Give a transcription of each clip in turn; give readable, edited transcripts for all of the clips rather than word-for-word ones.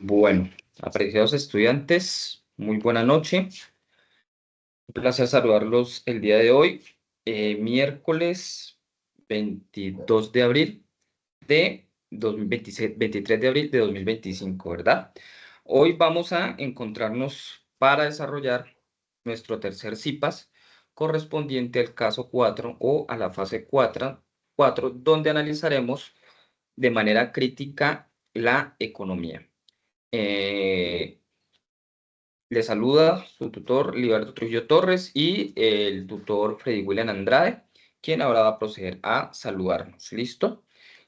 Bueno, apreciados estudiantes, muy buena noche. Un placer saludarlos el día de hoy, miércoles 22 de abril de 2027, 23 de abril de 2025, ¿verdad? Hoy vamos a encontrarnos para desarrollar nuestro tercer CIPAS correspondiente al caso 4 o a la fase 4, donde analizaremos de manera crítica la economía. Eh, Le saluda su tutor Liberto Trujillo Torres y el tutor Freddy William Andrade, quien ahora va a proceder a saludarnos. ¿Listo?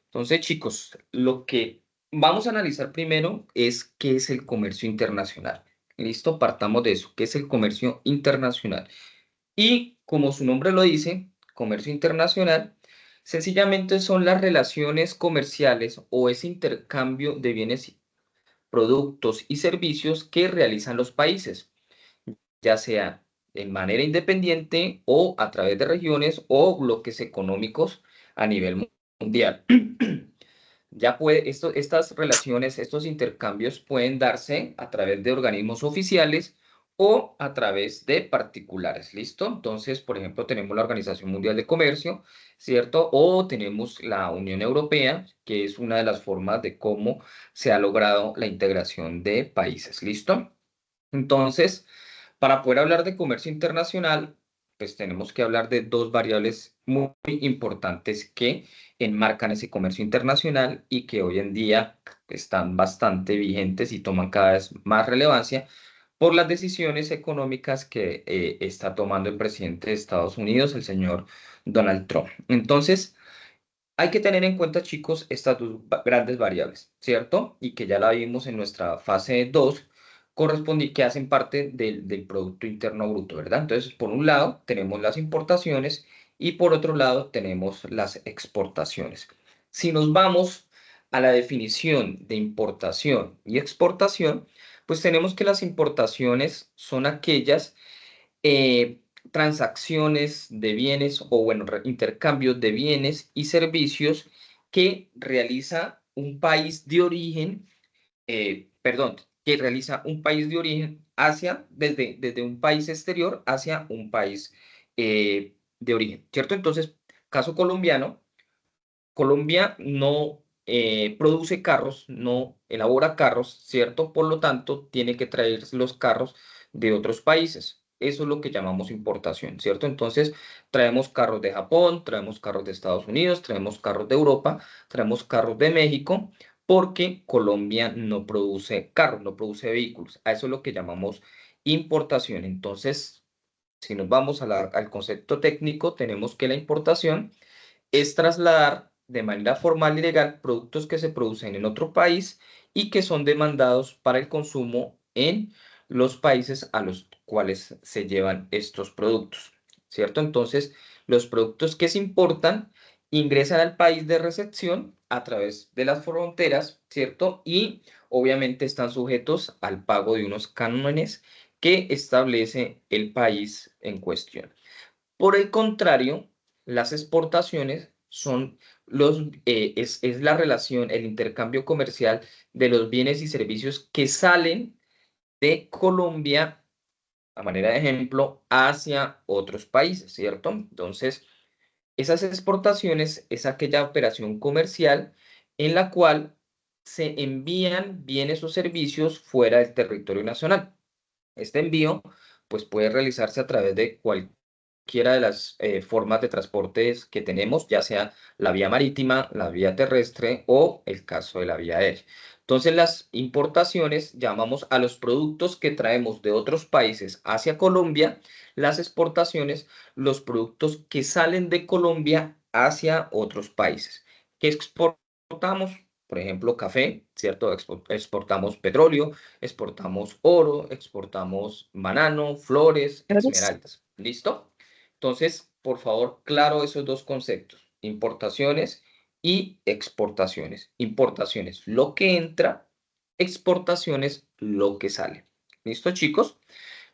Entonces, chicos, lo que vamos a analizar primero es qué es el comercio internacional. ¿Listo? Partamos de eso. ¿Qué es el comercio internacional? Y como su nombre lo dice, comercio internacional, sencillamente son las relaciones comerciales o ese intercambio de bienes, productos y servicios que realizan los países, ya sea de manera independiente o a través de regiones o bloques económicos a nivel mundial. Estas relaciones, estos intercambios pueden darse a través de organismos oficiales o a través de particulares, ¿listo? Entonces, por ejemplo, tenemos la Organización Mundial de Comercio, ¿cierto? O tenemos la Unión Europea, que es una de las formas de cómo se ha logrado la integración de países, ¿listo? Entonces, para poder hablar de comercio internacional, pues tenemos que hablar de dos variables muy importantes que enmarcan ese comercio internacional y que hoy en día están bastante vigentes y toman cada vez más relevancia por las decisiones económicas que está tomando el presidente de Estados Unidos, el señor Donald Trump. Entonces, hay que tener en cuenta, chicos, estas dos grandes variables, ¿cierto? Y que ya la vimos en nuestra fase 2, que hacen parte del Producto Interno Bruto, ¿verdad? Entonces, por un lado, tenemos las importaciones y por otro lado, tenemos las exportaciones. Si nos vamos a la definición de importación y exportación, pues tenemos que las importaciones son aquellas eh, transacciones de bienes o, bueno, intercambios de bienes y servicios que realiza un país de origen, perdón, que realiza un país de origen desde un país exterior hacia un país de origen, ¿cierto? Entonces, caso colombiano, Colombia no produce carros, no elabora carros, ¿cierto? Por lo tanto, tiene que traer los carros de otros países. Eso es lo que llamamos importación, ¿cierto? Entonces, traemos carros de Japón, traemos carros de Estados Unidos, traemos carros de Europa, traemos carros de México, porque Colombia no produce carros, no produce vehículos. A eso es lo que llamamos importación. Entonces, si nos vamos al concepto técnico, tenemos que la importación es trasladar de manera formal y legal productos que se producen en otro país y que son demandados para el consumo en los países a los cuales se llevan estos productos, ¿cierto? Entonces, los productos que se importan ingresan al país de recepción a través de las fronteras, ¿cierto? Y obviamente están sujetos al pago de unos cánones que establece el país en cuestión. Por el contrario, las exportaciones son es la relación, el intercambio comercial de los bienes y servicios que salen de Colombia, a manera de ejemplo, hacia otros países, ¿cierto? Entonces, esas exportaciones es aquella operación comercial en la cual se envían bienes o servicios fuera del territorio nacional. Este envío, pues, puede realizarse a través de cualquiera de las formas de transportes que tenemos, ya sea la vía marítima, la vía terrestre o el caso de la vía aérea. Entonces, las importaciones llamamos a los productos que traemos de otros países hacia Colombia, las exportaciones, los productos que salen de Colombia hacia otros países. ¿Qué exportamos? Por ejemplo, café, ¿cierto? Exportamos petróleo, exportamos oro, exportamos banano, flores, Gracias. esmeraldas. ¿Listo? Entonces, por favor, claro esos dos conceptos, importaciones y exportaciones. Importaciones, lo que entra, exportaciones, lo que sale. ¿Listo, chicos?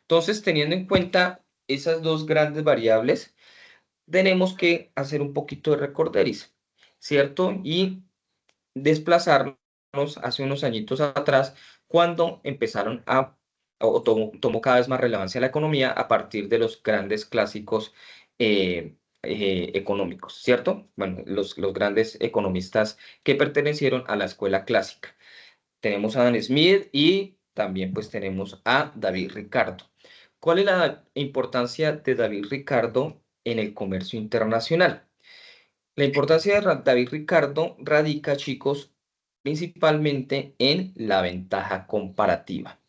Entonces, teniendo en cuenta esas dos grandes variables, tenemos que hacer un poquito de recorderis, ¿cierto? Y desplazarnos hace unos añitos atrás, cuando empezaron o tomó cada vez más relevancia la economía a partir de los grandes clásicos económicos, ¿cierto? Bueno, los grandes economistas que pertenecieron a la escuela clásica. Tenemos a Adam Smith y también pues tenemos a David Ricardo. ¿Cuál es la importancia de David Ricardo en el comercio internacional? La importancia de David Ricardo radica, chicos, principalmente en la ventaja comparativa.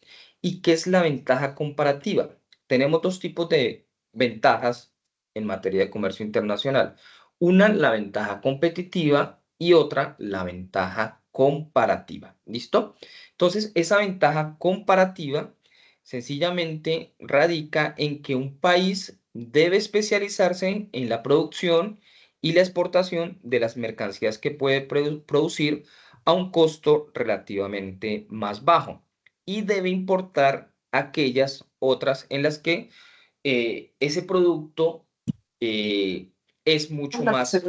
¿Y qué es la ventaja comparativa? Tenemos dos tipos de ventajas en materia de comercio internacional. Una, la ventaja competitiva y otra, la ventaja comparativa. ¿Listo? Entonces, esa ventaja comparativa sencillamente radica en que un país debe especializarse en la producción y la exportación de las mercancías que puede producir a un costo relativamente más bajo y debe importar aquellas otras en las que ese producto es mucho más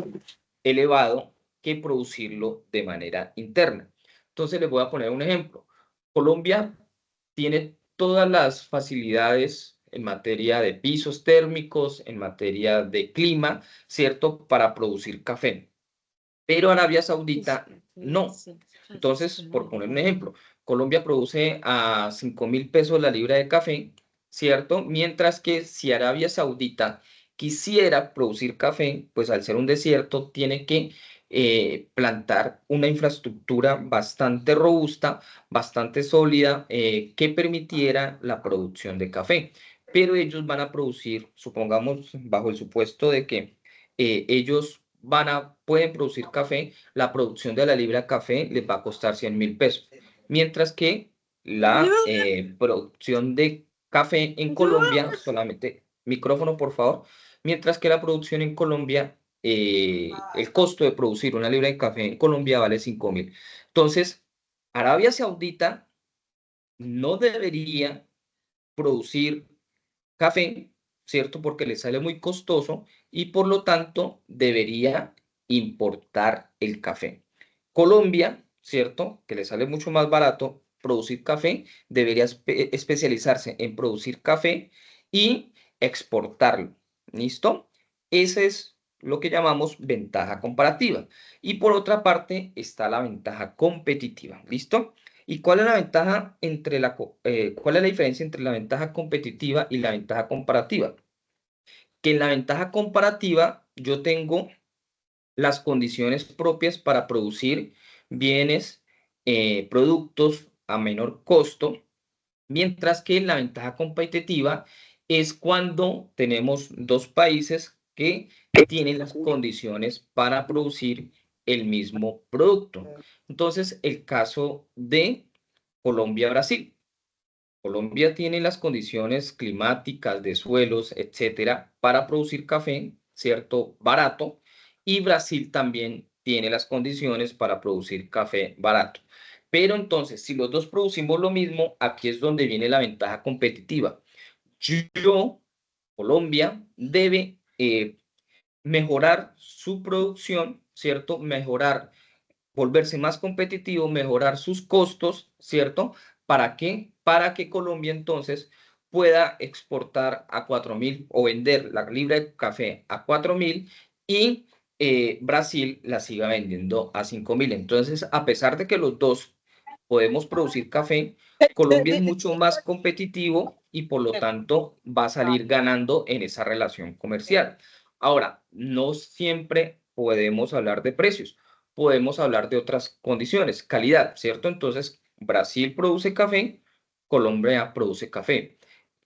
elevado que producirlo de manera interna. Entonces les voy a poner un ejemplo. Colombia tiene todas las facilidades en materia de pisos térmicos, en materia de clima, ¿cierto? Para producir café. Pero Arabia Saudita no. Entonces, por poner un ejemplo, Colombia produce a 5.000 pesos la libra de café, ¿cierto? Mientras que si Arabia Saudita quisiera producir café, pues al ser un desierto, tiene que plantar una infraestructura bastante robusta, bastante sólida, que permitiera la producción de café. Pero ellos van a producir, supongamos, bajo el supuesto de que ellos pueden producir café, la producción de la libra de café les va a costar 100.000 pesos, mientras que la producción de café en Colombia, solamente micrófono por favor, mientras que la producción en Colombia, el costo de producir una libra de café en Colombia vale 5.000. Entonces, Arabia Saudita no debería producir café, ¿cierto? Porque le sale muy costoso y por lo tanto debería importar el café. Colombia, ¿cierto? Que le sale mucho más barato producir café, debería especializarse en producir café y exportarlo. ¿Listo? Ese es lo que llamamos ventaja comparativa. Y por otra parte está la ventaja competitiva. ¿Listo? ¿Y cuál es la ventaja cuál es la diferencia entre la ventaja competitiva y la ventaja comparativa? Que en la ventaja comparativa yo tengo las condiciones propias para producir bienes, productos a menor costo, mientras que la ventaja competitiva es cuando tenemos dos países que tienen las condiciones para producir el mismo producto. Entonces, el caso de Colombia-Brasil. Colombia tiene las condiciones climáticas, de suelos, etcétera, para producir café, ¿cierto? Barato. Y Brasil también tiene las condiciones para producir café barato. Pero entonces, si los dos producimos lo mismo, aquí es donde viene la ventaja competitiva. Yo, Colombia, debe mejorar su producción, ¿cierto? Volverse más competitivo, mejorar sus costos, ¿cierto? ¿Para qué? Para que Colombia entonces pueda exportar a 4.000 o vender la libra de café a 4.000 y Brasil la siga vendiendo a 5.000. Entonces, a pesar de que los dos podemos producir café, Colombia es mucho más competitivo y por lo tanto va a salir ganando en esa relación comercial. Ahora, no siempre podemos hablar de precios, podemos hablar de otras condiciones, calidad, ¿cierto? Entonces, Brasil produce café, Colombia produce café.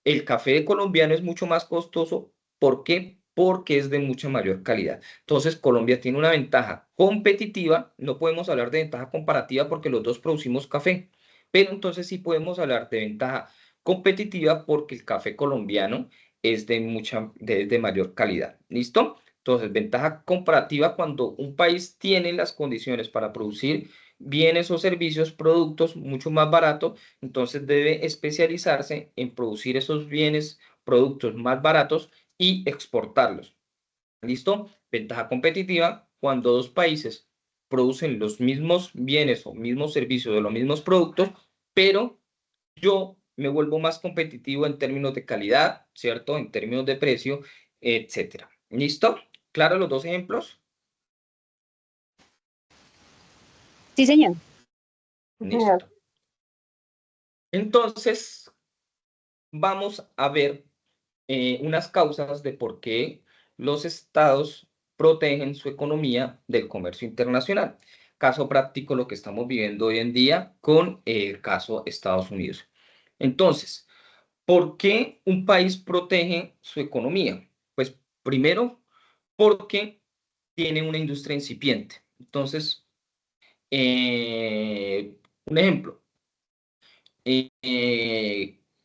El café colombiano es mucho más costoso. ¿Por qué? Porque es de mucha mayor calidad. Entonces, Colombia tiene una ventaja competitiva. No podemos hablar de ventaja comparativa porque los dos producimos café. Pero entonces sí podemos hablar de ventaja competitiva porque el café colombiano es de mayor calidad. ¿Listo? Entonces, ventaja comparativa cuando un país tiene las condiciones para producir bienes o servicios, productos mucho más baratos, entonces debe especializarse en producir esos bienes, productos más baratos y exportarlos. ¿Listo? Ventaja competitiva cuando dos países producen los mismos bienes o mismos servicios de los mismos productos, pero yo me vuelvo más competitivo en términos de calidad, ¿cierto? En términos de precio, etcétera. ¿Listo? ¿Claro los dos ejemplos? Sí, señor. Sí, señor. Listo. Entonces, vamos a ver unas causas de por qué los estados protegen su economía del comercio internacional. Caso práctico, lo que estamos viviendo hoy en día con el caso Estados Unidos. Entonces, ¿por qué un país protege su economía? Pues primero, porque tiene una industria incipiente. Entonces, un ejemplo,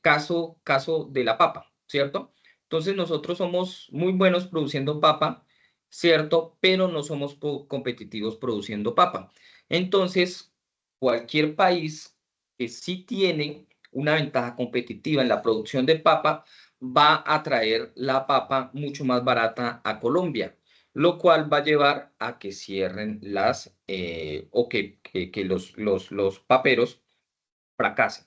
caso de la papa, ¿cierto? Entonces nosotros somos muy buenos produciendo papa, ¿cierto? Pero no somos competitivos produciendo papa. Entonces, cualquier país que sí tiene una ventaja competitiva en la producción de papa va a traer la papa mucho más barata a Colombia, lo cual va a llevar a que cierren o que los paperos fracasen.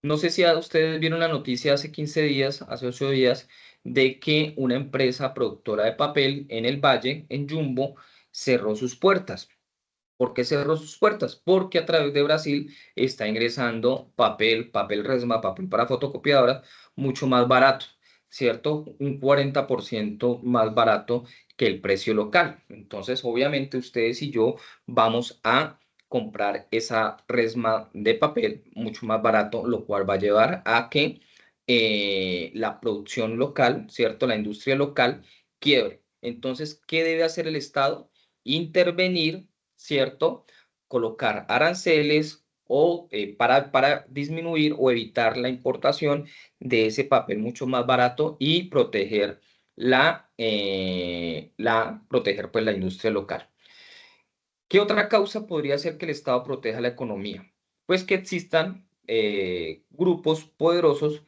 No sé si ustedes vieron la noticia hace 15 días, hace 8 días, de que una empresa productora de papel en el Valle, en Jumbo, cerró sus puertas. ¿Por qué cerró sus puertas? Porque a través de Brasil está ingresando papel resma, papel para fotocopiadoras, mucho más barato, ¿cierto? Un 40% más barato que el precio local. Entonces, obviamente, ustedes y yo vamos a comprar esa resma de papel mucho más barato, lo cual va a llevar a que la producción local, ¿cierto? La industria local quiebre. Entonces, ¿qué debe hacer el Estado? Intervenir, ¿cierto? Colocar aranceles o para disminuir o evitar la importación de ese papel mucho más barato y proteger proteger pues la industria local. ¿Qué otra causa podría ser que el Estado proteja la economía? Pues que existan grupos poderosos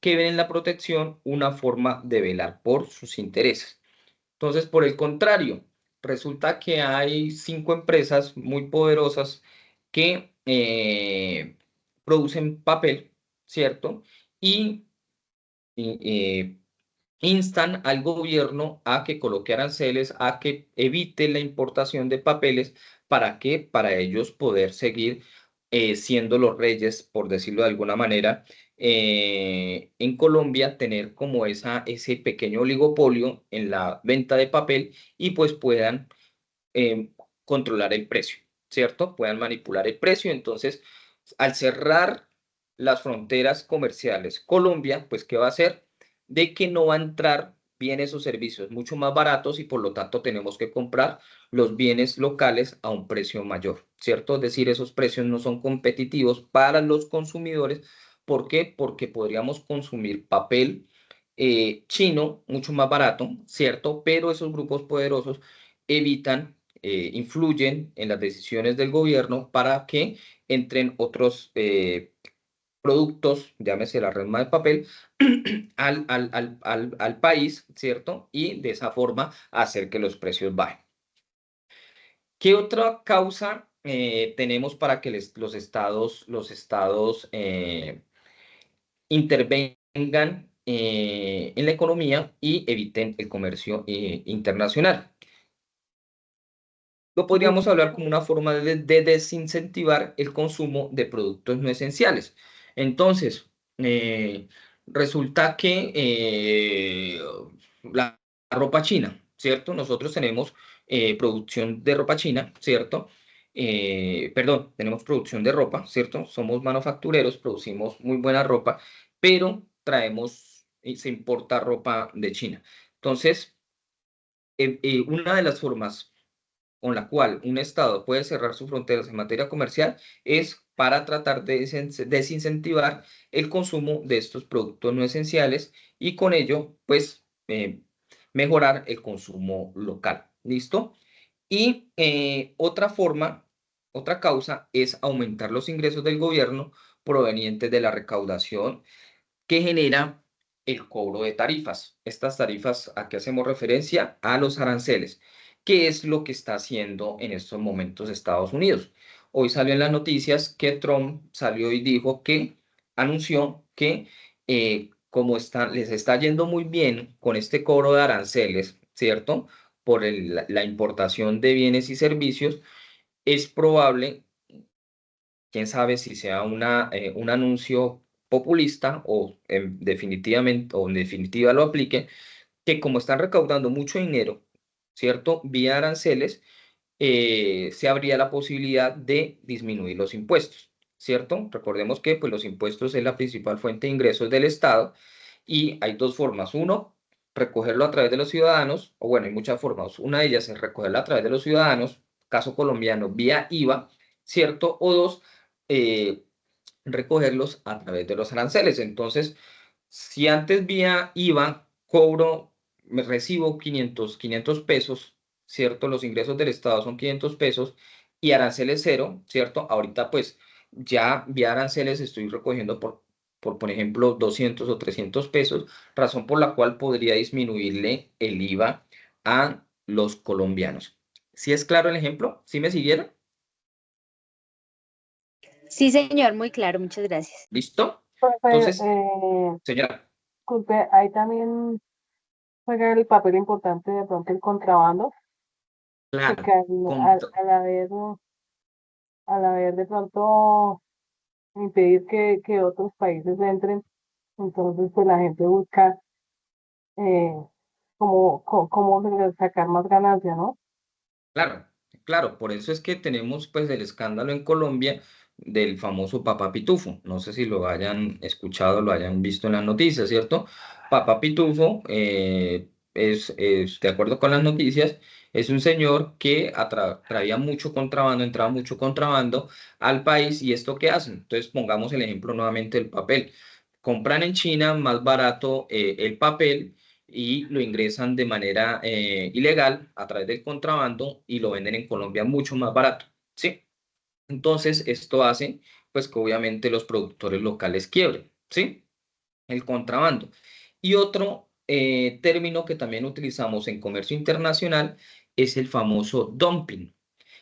que ven en la protección una forma de velar por sus intereses. Entonces, por el contrario, resulta que hay 5 empresas muy poderosas que producen papel, ¿cierto? Y instan al gobierno a que coloque aranceles, a que evite la importación de papeles. ¿Para qué? Para ellos poder seguir siendo los reyes, por decirlo de alguna manera, en Colombia, tener como ese pequeño oligopolio en la venta de papel y pues puedan eh, controlar el precio, ¿cierto? Puedan manipular el precio. Entonces, al cerrar las fronteras comerciales, Colombia, pues, ¿qué va a hacer? De que no va a entrar bienes o servicios mucho más baratos y por lo tanto tenemos que comprar los bienes locales a un precio mayor, ¿cierto? Es decir, esos precios no son competitivos para los consumidores. ¿Por qué? Porque podríamos consumir papel chino mucho más barato, ¿cierto? Pero esos grupos poderosos evitan, influyen en las decisiones del gobierno para que entren otros productos, llámese la resma de papel, al país, ¿cierto? Y de esa forma hacer que los precios bajen. ¿Qué otra causa tenemos para que los estados intervengan en la economía y eviten el comercio internacional? Lo podríamos hablar como una forma de desincentivar el consumo de productos no esenciales. Entonces, resulta que la ropa china, ¿cierto? Nosotros tenemos producción de ropa china, ¿cierto? Perdón, tenemos producción de ropa, ¿cierto? Somos manufactureros, producimos muy buena ropa, pero traemos y se importa ropa de China. Entonces, una de las formas con la cual un Estado puede cerrar sus fronteras en materia comercial es para tratar de desincentivar el consumo de estos productos no esenciales y con ello, pues, mejorar el consumo local. ¿Listo? Y otra causa es aumentar los ingresos del gobierno provenientes de la recaudación que genera el cobro de tarifas. Estas tarifas, ¿a qué hacemos referencia? A los aranceles, que es lo que está haciendo en estos momentos Estados Unidos. Hoy salió en las noticias que Trump salió y dijo que anunció que como les está yendo muy bien con este cobro de aranceles, ¿cierto? Por la importación de bienes y servicios, es probable, quién sabe si sea un anuncio populista o definitivamente o en definitiva lo aplique, que como están recaudando mucho dinero, ¿cierto? Vía aranceles, se abría la posibilidad de disminuir los impuestos, ¿cierto? Recordemos que pues, los impuestos es la principal fuente de ingresos del Estado y hay dos formas. Uno, recogerlo a través de los ciudadanos, o bueno, hay muchas formas. Una de ellas es recogerlo a través de los ciudadanos, caso colombiano, vía IVA, ¿cierto? O dos, eh, recogerlos a través de los aranceles. Entonces, si antes vía IVA cobro, me recibo 500 pesos, ¿cierto? Los ingresos del Estado son 500 pesos y aranceles cero, ¿cierto? Ahorita pues ya vía aranceles estoy recogiendo por ejemplo, 200 o 300 pesos, razón por la cual podría disminuirle el IVA a los colombianos. ¿Sí es claro el ejemplo? ¿Sí me siguieron? Sí, señor, muy claro, muchas gracias. ¿Listo? Profe, Entonces, señora, disculpe, ahí también juega el papel importante de pronto el contrabando, porque claro, al haber de pronto impedir que otros países entren, entonces pues la gente busca eh, cómo sacar más ganancia, ¿no? claro, claro, por eso es que tenemos pues el escándalo en Colombia del famoso Papá Pitufo. No sé si lo hayan escuchado, lo hayan visto en las noticias, ¿cierto? Papá Pitufo de acuerdo con las noticias, es un señor que traía mucho contrabando, entraba mucho contrabando al país. ¿Y esto qué hacen? Entonces pongamos el ejemplo nuevamente del papel. Compran en China más barato el papel y lo ingresan de manera ilegal a través del contrabando y lo venden en Colombia mucho más barato, ¿sí? Entonces, esto hace, pues, que obviamente los productores locales quiebren, ¿sí? El contrabando. Y otro término que también utilizamos en comercio internacional es el famoso dumping.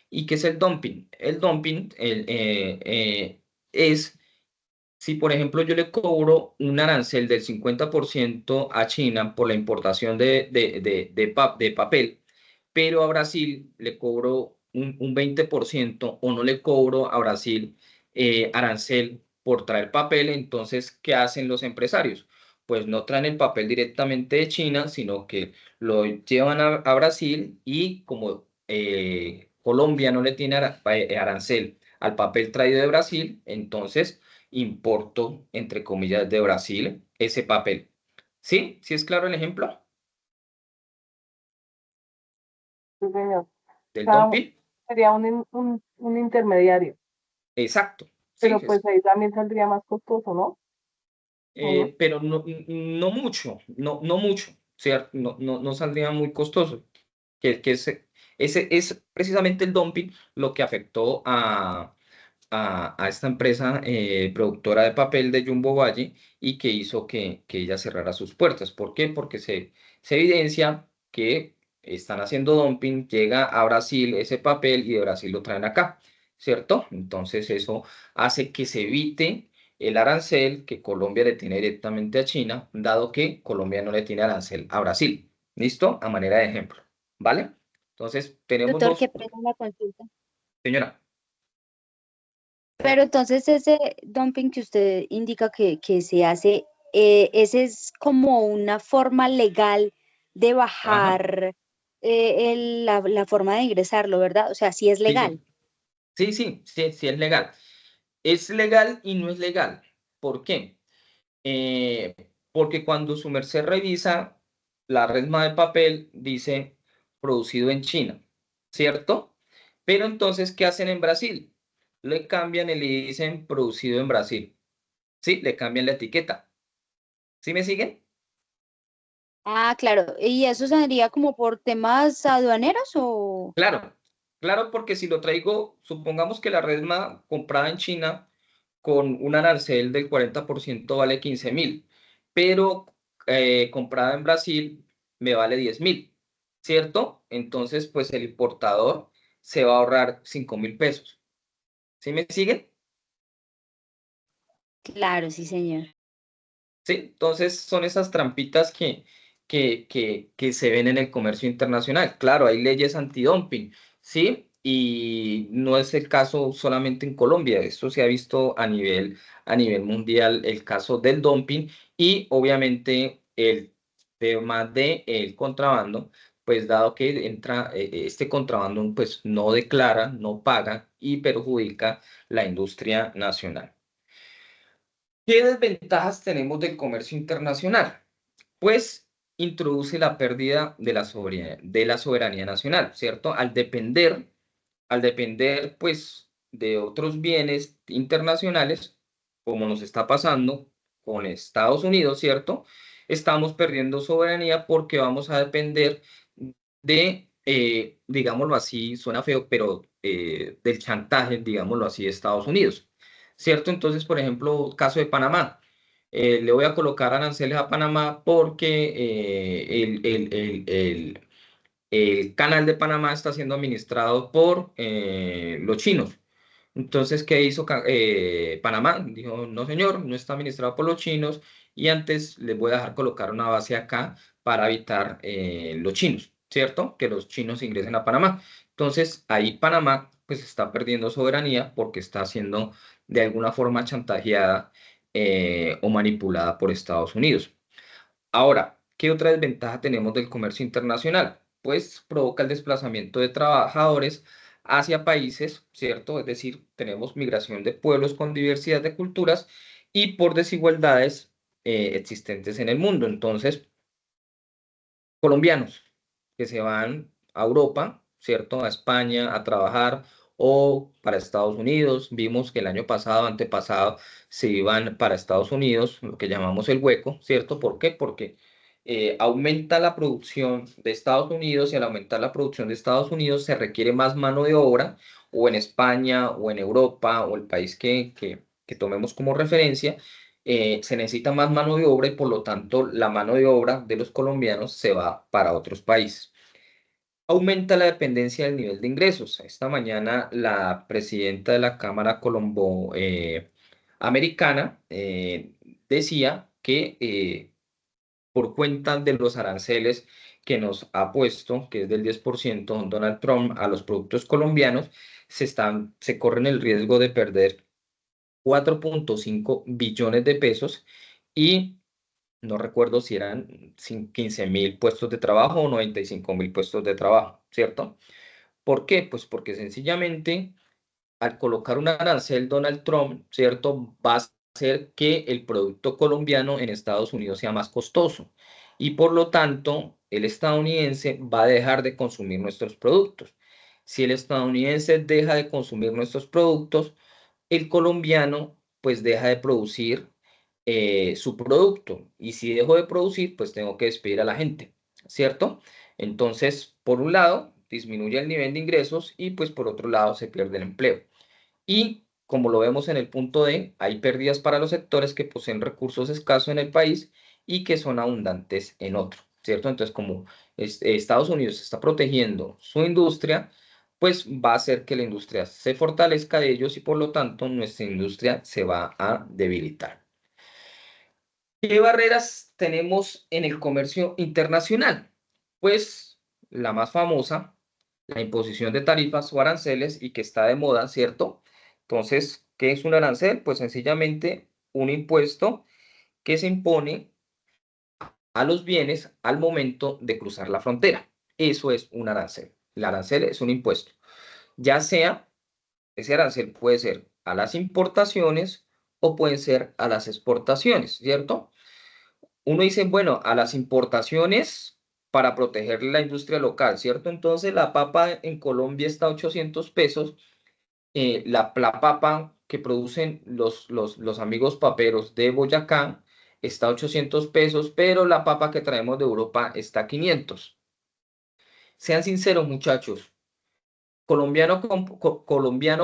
¿Y qué es el dumping? El dumping es si, por ejemplo, yo le cobro un arancel del 50% a China por la importación de papel, pero a Brasil le cobro un 20% o no le cobro a Brasil arancel por traer papel, entonces, ¿qué hacen los empresarios? Pues no traen el papel directamente de China, sino que lo llevan a Brasil y como Colombia no le tiene arancel al papel traído de Brasil, entonces importo, entre comillas, de Brasil ese papel. ¿Sí? ¿Sí es claro el ejemplo Sí, señor. del Cada- dumping? Sería un intermediario, Exacto. Sí, pero pues ahí también saldría más costoso, ¿no? ¿O no? pero no mucho, no mucho, ¿cierto? No saldría muy costoso. Que ese es precisamente el dumping lo que afectó a esta empresa productora de papel de Jumbo Valle y que hizo que ella cerrara sus puertas. ¿Por qué? Porque se evidencia que están haciendo dumping, llega a Brasil ese papel y de Brasil lo traen acá, ¿cierto? Entonces eso hace que se evite el arancel que Colombia le tiene directamente a China, dado que Colombia no le tiene arancel a Brasil. ¿Listo? A manera de ejemplo, ¿vale? Entonces tenemos Doctor, qué dos, pena la consulta. señora. Pero entonces ese dumping que usted indica que se hace, ese es como una forma legal de Ajá. bajar la forma de ingresarlo, ¿verdad? O sea, sí es Sí, legal. sí. Sí es legal. Es legal y no es legal. ¿Por qué? Eh, Porque cuando su merced revisa la resma de papel, dice producido en China, ¿cierto? Pero entonces, ¿qué hacen en Brasil? Le cambian y le dicen producido en Brasil. Sí, le cambian la etiqueta. ¿Sí me siguen? Ah, claro. ¿Y eso sería como por temas aduaneros o...? Claro, claro, porque si lo traigo, supongamos que la resma comprada en China con un arancel del 40% vale 15.000, pero comprada en Brasil me vale 10.000, ¿cierto? Entonces, pues el importador se va a ahorrar 5.000 pesos. ¿Sí me siguen? Claro, sí, señor. ¿Sí? Entonces son esas trampitas que se ven en el comercio internacional. Claro, hay leyes antidumping, ¿sí? Y no es el caso solamente en Colombia, esto se ha visto a nivel mundial, el caso del dumping y obviamente el tema del contrabando, pues dado que entra este contrabando, pues no declara, no paga y perjudica la industria nacional. ¿Qué desventajas tenemos del comercio internacional? Pues introduce la pérdida de la soberanía nacional, ¿cierto? Al depender, pues, de otros bienes internacionales, como nos está pasando con Estados Unidos, ¿cierto? Estamos perdiendo soberanía porque vamos a depender de, digámoslo así, suena feo, pero del chantaje, digámoslo así, de Estados Unidos, ¿cierto? Entonces, por ejemplo, caso de Panamá. Le voy a colocar aranceles a Panamá porque el canal de Panamá está siendo administrado por los chinos. Entonces, ¿qué hizo Panamá? Dijo, no señor, no está administrado por los chinos y antes les voy a dejar colocar una base acá para evitar los chinos, ¿cierto? Que los chinos ingresen a Panamá. Entonces, ahí Panamá pues está perdiendo soberanía porque está siendo de alguna forma chantajeada o manipulada por Estados Unidos. Ahora, ¿qué otra desventaja tenemos del comercio internacional? Pues provoca el desplazamiento de trabajadores hacia países, ¿cierto? Es decir, tenemos migración de pueblos con diversidad de culturas y por desigualdades existentes en el mundo. Entonces, colombianos que se van a Europa, ¿cierto? A España a trabajar o para Estados Unidos. Vimos que el año pasado, antepasado, se iban para Estados Unidos, lo que llamamos el hueco, ¿cierto? ¿Por qué? Porque aumenta la producción de Estados Unidos y al aumentar la producción de Estados Unidos se requiere más mano de obra o en España o en Europa o el país que tomemos como referencia se necesita más mano de obra y por lo tanto la mano de obra de los colombianos se va para otros países. Aumenta la dependencia del nivel de ingresos. Esta mañana la presidenta de la Cámara Colombo Americana decía que por cuenta de los aranceles que nos ha puesto, que es del 10% Donald Trump a los productos colombianos, se corren el riesgo de perder 4,5 billones de pesos y no recuerdo si eran 15.000 puestos de trabajo o 95.000 puestos de trabajo, ¿cierto? ¿Por qué? Pues porque sencillamente al colocar un arancel Donald Trump, ¿cierto? Va a hacer que el producto colombiano en Estados Unidos sea más costoso y por lo tanto el estadounidense va a dejar de consumir nuestros productos. Si el estadounidense deja de consumir nuestros productos, el colombiano pues deja de producir su producto y si dejo de producir pues tengo que despedir a la gente, ¿cierto? Entonces, por un lado, disminuye el nivel de ingresos y pues por otro lado se pierde el empleo. Y como lo vemos en el punto D, hay pérdidas para los sectores que poseen recursos escasos en el país y que son abundantes en otro, ¿cierto? Entonces, como Estados Unidos está protegiendo su industria, pues va a hacer que la industria se fortalezca de ellos y por lo tanto nuestra industria se va a debilitar. ¿Qué barreras tenemos en el comercio internacional? Pues la más famosa, la imposición de tarifas o aranceles y que está de moda, ¿cierto? Entonces, ¿qué es un arancel? Pues sencillamente un impuesto que se impone a los bienes al momento de cruzar la frontera. Eso es un arancel. El arancel es un impuesto. Ya sea, ese arancel puede ser a las importaciones o puede ser a las exportaciones, ¿cierto? Uno dice, bueno, a las importaciones para proteger la industria local, ¿cierto? Entonces la papa en Colombia está a 800 pesos. La papa que producen los amigos paperos de Boyacá está a 800 pesos, pero la papa que traemos de Europa está a 500. Sean sinceros, muchachos. Colombiano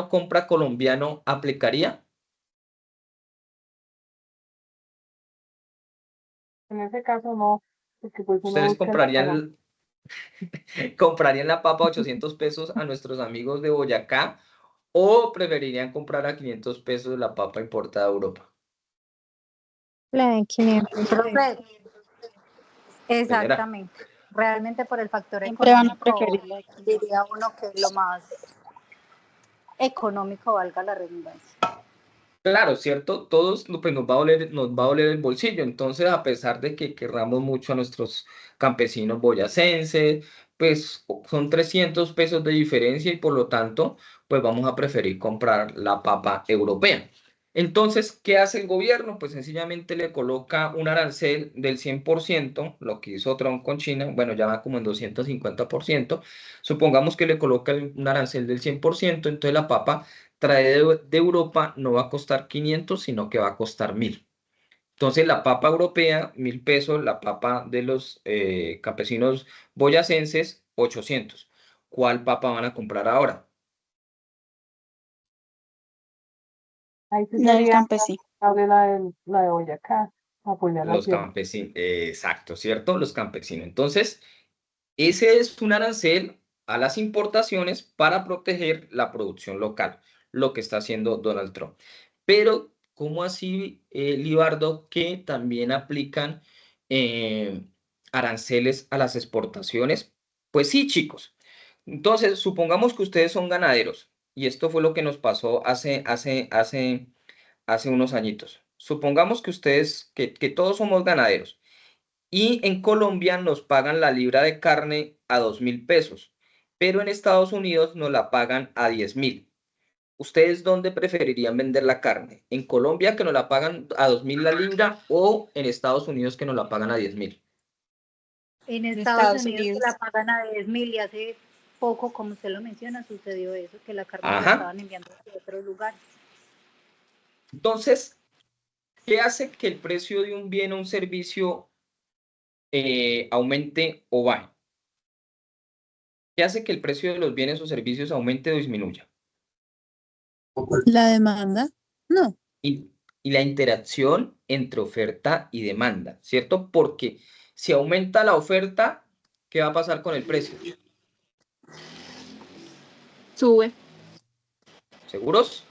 compra colombiano, ¿aplicaría? En ese caso no, porque pues uno ¿Ustedes busca la economía. comprarían la papa a 800 pesos a nuestros amigos de Boyacá o preferirían comprar a 500 pesos la papa importada de Europa? La de 500. Profe, Señora, exactamente. Realmente por el factor Siempre van a económico, preferir la de 500. diría uno que lo más económico, valga la redundancia. claro, ¿cierto? Todos pues, nos va a doler el bolsillo. Entonces, a pesar de que querramos mucho a nuestros campesinos boyacenses, pues son 300 pesos de diferencia y por lo tanto, pues vamos a preferir comprar la papa europea. Entonces, ¿qué hace el gobierno? Pues sencillamente le coloca un arancel del 100%, lo que hizo Trump con China, bueno, ya va como en 250%. Supongamos que le coloca un arancel del 100%, entonces la papa trae de Europa no va a costar 500, sino que va a costar 1000. Entonces, la papa europea, 1000 pesos, la papa de los campesinos boyacenses, 800. ¿Cuál papa van a comprar ahora? Ahí sí La del sería campesino. abre la de Boyacá, apoyar la Los tierra. campesinos, exacto, ¿cierto? Los campesinos. Entonces, ese es un arancel a las importaciones para proteger la producción local, lo que está haciendo Donald Trump. Pero, ¿cómo así, Libardo, que también aplican aranceles a las exportaciones? Pues sí, chicos. Entonces, supongamos que ustedes son ganaderos y esto fue lo que nos pasó hace unos añitos. Supongamos que ustedes, que todos somos ganaderos y en Colombia nos pagan la libra de carne a 2.000 pesos, pero en Estados Unidos nos la pagan a 10.000. ¿Ustedes dónde preferirían vender la carne? ¿En Colombia que nos la pagan a 2.000 la libra o en Estados Unidos que nos la pagan a 10.000? En En Estados Estados Unidos Unidos. la pagan a 10.000 y hace poco, como usted lo menciona, sucedió eso, que la carne la Ajá. estaban enviando de otros lugares. Entonces, ¿qué hace que el precio de un bien o un servicio aumente o baje? ¿Qué hace que el precio de los bienes o servicios aumente o disminuya? La demanda, no. Y, y la interacción entre oferta y demanda, ¿cierto? Porque si aumenta la oferta, ¿qué va a pasar con el precio? Sube. ¿Seguros?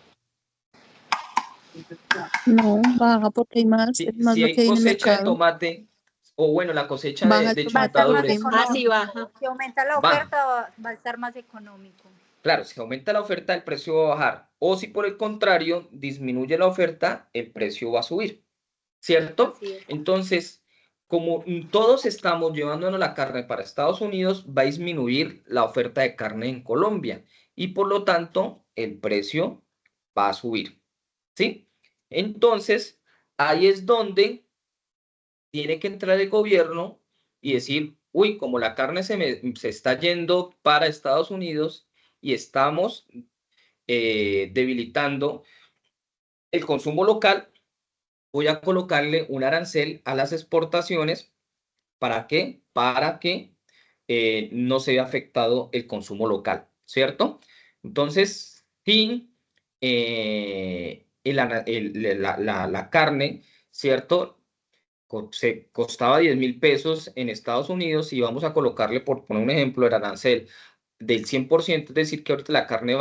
No, baja porque hay más, Si, es más si lo hay que hay en el cosecha de mercado. tomate, o bueno, la cosecha Baja el de Va a estar más tomate. chontadures, económico. Así baja. Si aumenta la baja. oferta, va a estar más económico. Claro, si aumenta la oferta, el precio va a bajar. O si por el contrario disminuye la oferta, el precio va a subir, ¿cierto? Así es. Entonces, como todos estamos llevándonos la carne para Estados Unidos, va a disminuir la oferta de carne en Colombia y por lo tanto el precio va a subir, ¿sí? Entonces, ahí es donde tiene que entrar el gobierno y decir, uy, como la carne se está yendo para Estados Unidos y estamos debilitando el consumo local, voy a colocarle un arancel a las exportaciones. ¿Para qué? Para que no se vea afectado el consumo local, ¿cierto? Entonces, si la carne, ¿cierto? Se costaba 10.000 pesos en Estados Unidos y vamos a colocarle, por poner un ejemplo, el arancel del 100%, es decir, que ahorita la carne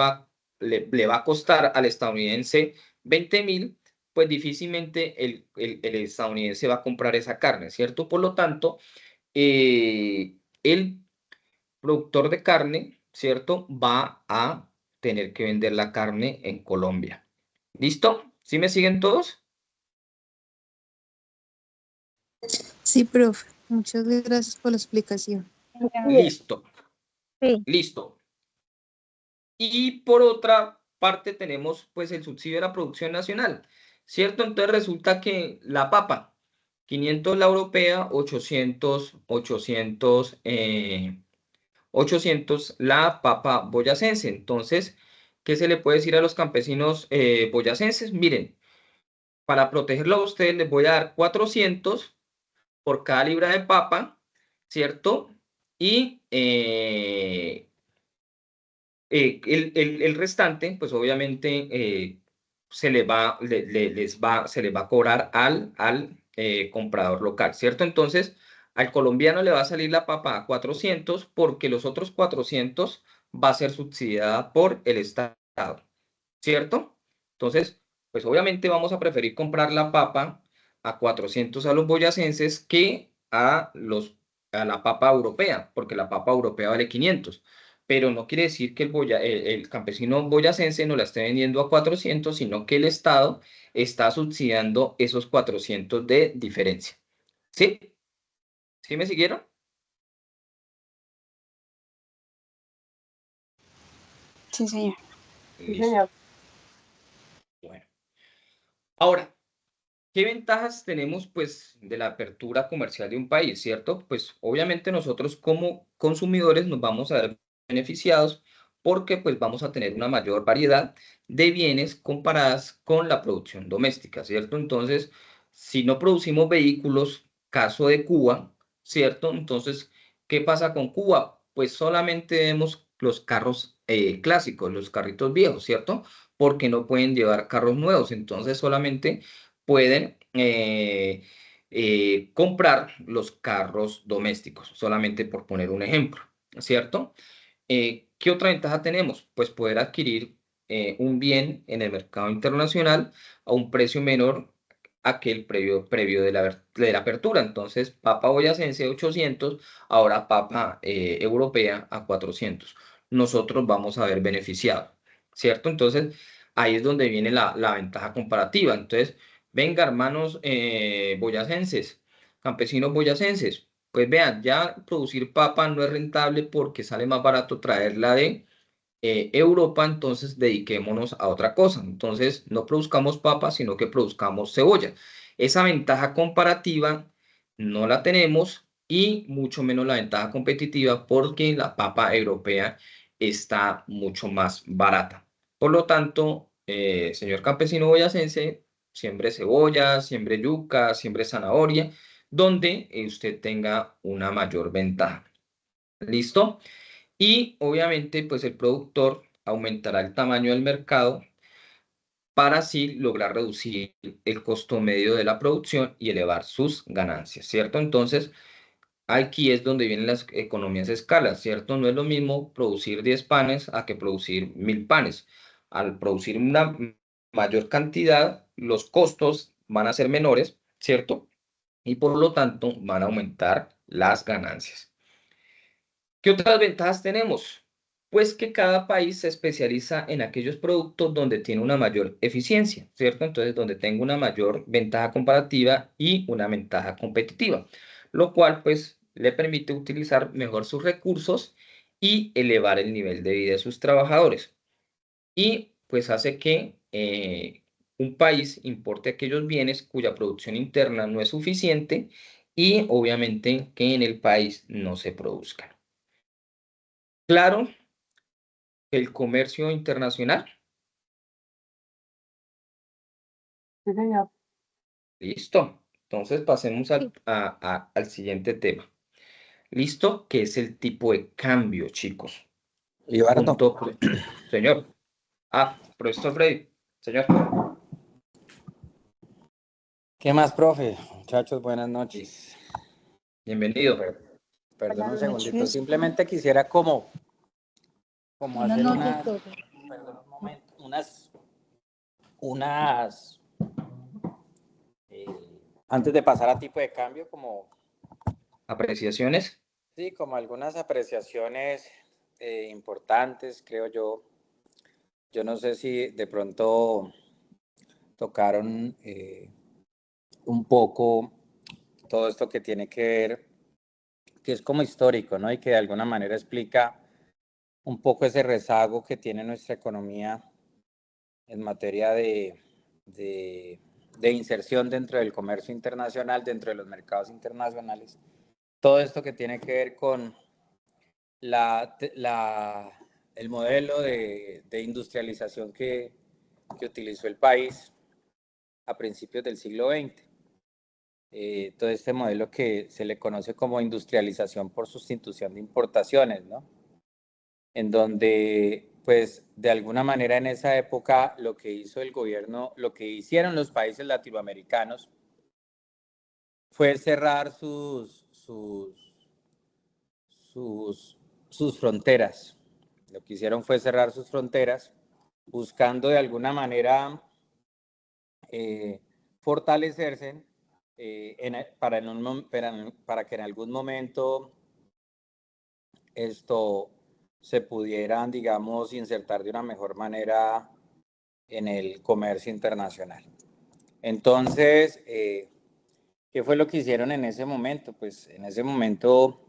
le va a costar al estadounidense 20.000, pues difícilmente el estadounidense va a comprar esa carne, ¿cierto? Por lo tanto, el productor de carne, ¿cierto? Va a tener que vender la carne en Colombia. ¿Listo? ¿Sí me siguen todos? Sí, profe. Muchas gracias por la explicación. Listo, Sí. listo. Y por otra parte tenemos pues el subsidio de la producción nacional, ¿cierto? Entonces resulta que la papa, 500 la europea, 800 la papa boyacense. Entonces, ¿qué se le puede decir a los campesinos boyacenses? Miren, para protegerlo a ustedes les voy a dar 400 por cada libra de papa, ¿cierto? Y el restante, pues obviamente se le va a cobrar al comprador local, ¿cierto? Entonces, al colombiano le va a salir la papa a 400 porque los otros 400 va a ser subsidiada por el Estado, ¿cierto? Entonces, pues obviamente vamos a preferir comprar la papa a 400 a los boyacenses que a la papa europea, porque la papa europea vale 500. Pero no quiere decir que el campesino boyacense no la esté vendiendo a 400, sino que el Estado está subsidiando esos 400 de diferencia. ¿Sí? ¿Sí me siguieron? Sí, señor. Sí, Listo. señor. Bueno. Ahora, ¿qué ventajas tenemos pues de la apertura comercial de un país, cierto? Pues obviamente nosotros como consumidores nos vamos a ver beneficiados porque pues vamos a tener una mayor variedad de bienes comparadas con la producción doméstica, ¿cierto? Entonces, si no producimos vehículos, caso de Cuba, ¿cierto? Entonces, ¿qué pasa con Cuba? Pues solamente vemos los carros clásicos, los carritos viejos, ¿cierto? Porque no pueden llevar carros nuevos, entonces solamente pueden comprar los carros domésticos, solamente por poner un ejemplo, ¿cierto? ¿Qué otra ventaja tenemos? Pues poder adquirir un bien en el mercado internacional a un precio menor a aquel previo de la apertura. Entonces, papa boyacense 800, ahora papa europea a 400. Nosotros vamos a ver beneficiado, ¿cierto? Entonces, ahí es donde viene la ventaja comparativa. Entonces, venga, hermanos boyacenses, campesinos boyacenses, pues vean, ya producir papa no es rentable porque sale más barato traerla de Europa, entonces dediquémonos a otra cosa. Entonces, no produzcamos papa, sino que produzcamos cebolla. Esa ventaja comparativa no la tenemos y mucho menos la ventaja competitiva porque la papa europea está mucho más barata. Por lo tanto, señor campesino boyacense, siembre cebolla, siembre yuca, siembre zanahoria, donde usted tenga una mayor ventaja. ¿Listo? Y obviamente, pues el productor aumentará el tamaño del mercado para así lograr reducir el costo medio de la producción y elevar sus ganancias, ¿cierto? Entonces, aquí es donde vienen las economías de escala, ¿cierto? No es lo mismo producir 10 panes a que producir 1000 panes. Al producir una mayor cantidad, los costos van a ser menores, ¿cierto? Y por lo tanto van a aumentar las ganancias. ¿Qué otras ventajas tenemos? Pues que cada país se especializa en aquellos productos donde tiene una mayor eficiencia, ¿cierto? Entonces, donde tengo una mayor ventaja comparativa y una ventaja competitiva, lo cual pues le permite utilizar mejor sus recursos y elevar el nivel de vida de sus trabajadores. Y pues hace que un país importe aquellos bienes cuya producción interna no es suficiente y obviamente que en el país no se produzcan. Claro, el comercio internacional. Sí, señor. Listo. Entonces pasemos al siguiente tema. Listo, que es el tipo de cambio, chicos. Libardo, Señor. Profesor Freddy. Señor. ¿qué más, profe? Muchachos, buenas Sí. noches. Bienvenido. Perdón un Buenas segundito, noches. simplemente quisiera como Buenas hacer noches, profe. perdón un momento, unas, eh, antes de pasar a tipo de cambio, Apreciaciones. sí, como algunas apreciaciones importantes, creo yo. Yo no sé si de pronto tocaron un poco todo esto que tiene que ver, que es como histórico, ¿no? Y que de alguna manera explica un poco ese rezago que tiene nuestra economía en materia de inserción dentro del comercio internacional, dentro de los mercados internacionales. Todo esto que tiene que ver con el modelo de industrialización que utilizó el país a principios del siglo XX. Todo este modelo que se le conoce como industrialización por sustitución de importaciones, ¿no? En donde, pues, de alguna manera en esa época lo que hizo el gobierno, lo que hicieron los países latinoamericanos fue cerrar sus fronteras. Lo que hicieron fue cerrar sus fronteras, buscando de alguna manera fortalecerse para que en algún momento esto se pudieran, digamos, insertar de una mejor manera en el comercio internacional. Entonces, ¿qué fue lo que hicieron en ese momento? Pues en ese momento,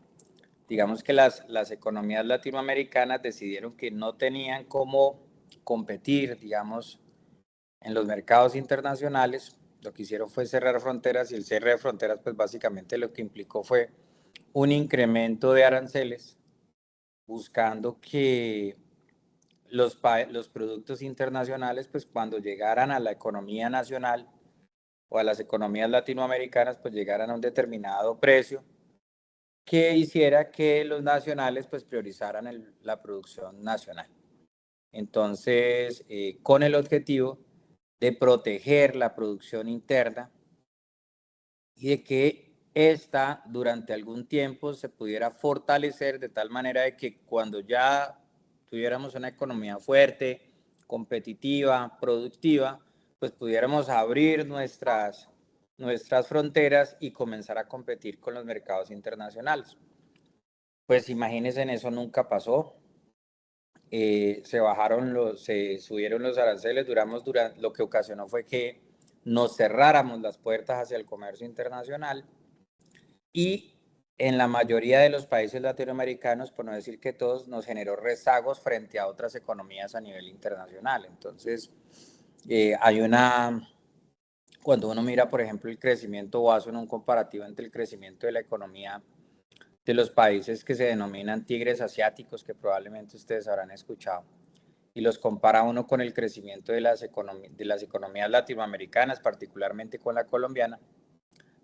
digamos que las economías latinoamericanas decidieron que no tenían cómo competir, digamos, en los mercados internacionales. Lo que hicieron fue cerrar fronteras, y el cierre de fronteras, pues básicamente lo que implicó fue un incremento de aranceles, buscando que los productos internacionales, pues cuando llegaran a la economía nacional o a las economías latinoamericanas, pues llegaran a un determinado precio que hiciera que los nacionales pues priorizaran la producción nacional. Entonces, con el objetivo de proteger la producción interna y de que esta durante algún tiempo se pudiera fortalecer de tal manera de que cuando ya tuviéramos una economía fuerte, competitiva, productiva, pues pudiéramos abrir nuestras fronteras y comenzar a competir con los mercados internacionales. Pues imagínense, eso nunca pasó. Se subieron los aranceles, lo que ocasionó fue que nos cerráramos las puertas hacia el comercio internacional, y en la mayoría de los países latinoamericanos, por no decir que todos, nos generó rezagos frente a otras economías a nivel internacional. Entonces, cuando uno mira, por ejemplo, el crecimiento o hace un comparativo entre el crecimiento de la economía de los países que se denominan tigres asiáticos, que probablemente ustedes habrán escuchado, y los compara uno con el crecimiento de las economías latinoamericanas, particularmente con la colombiana,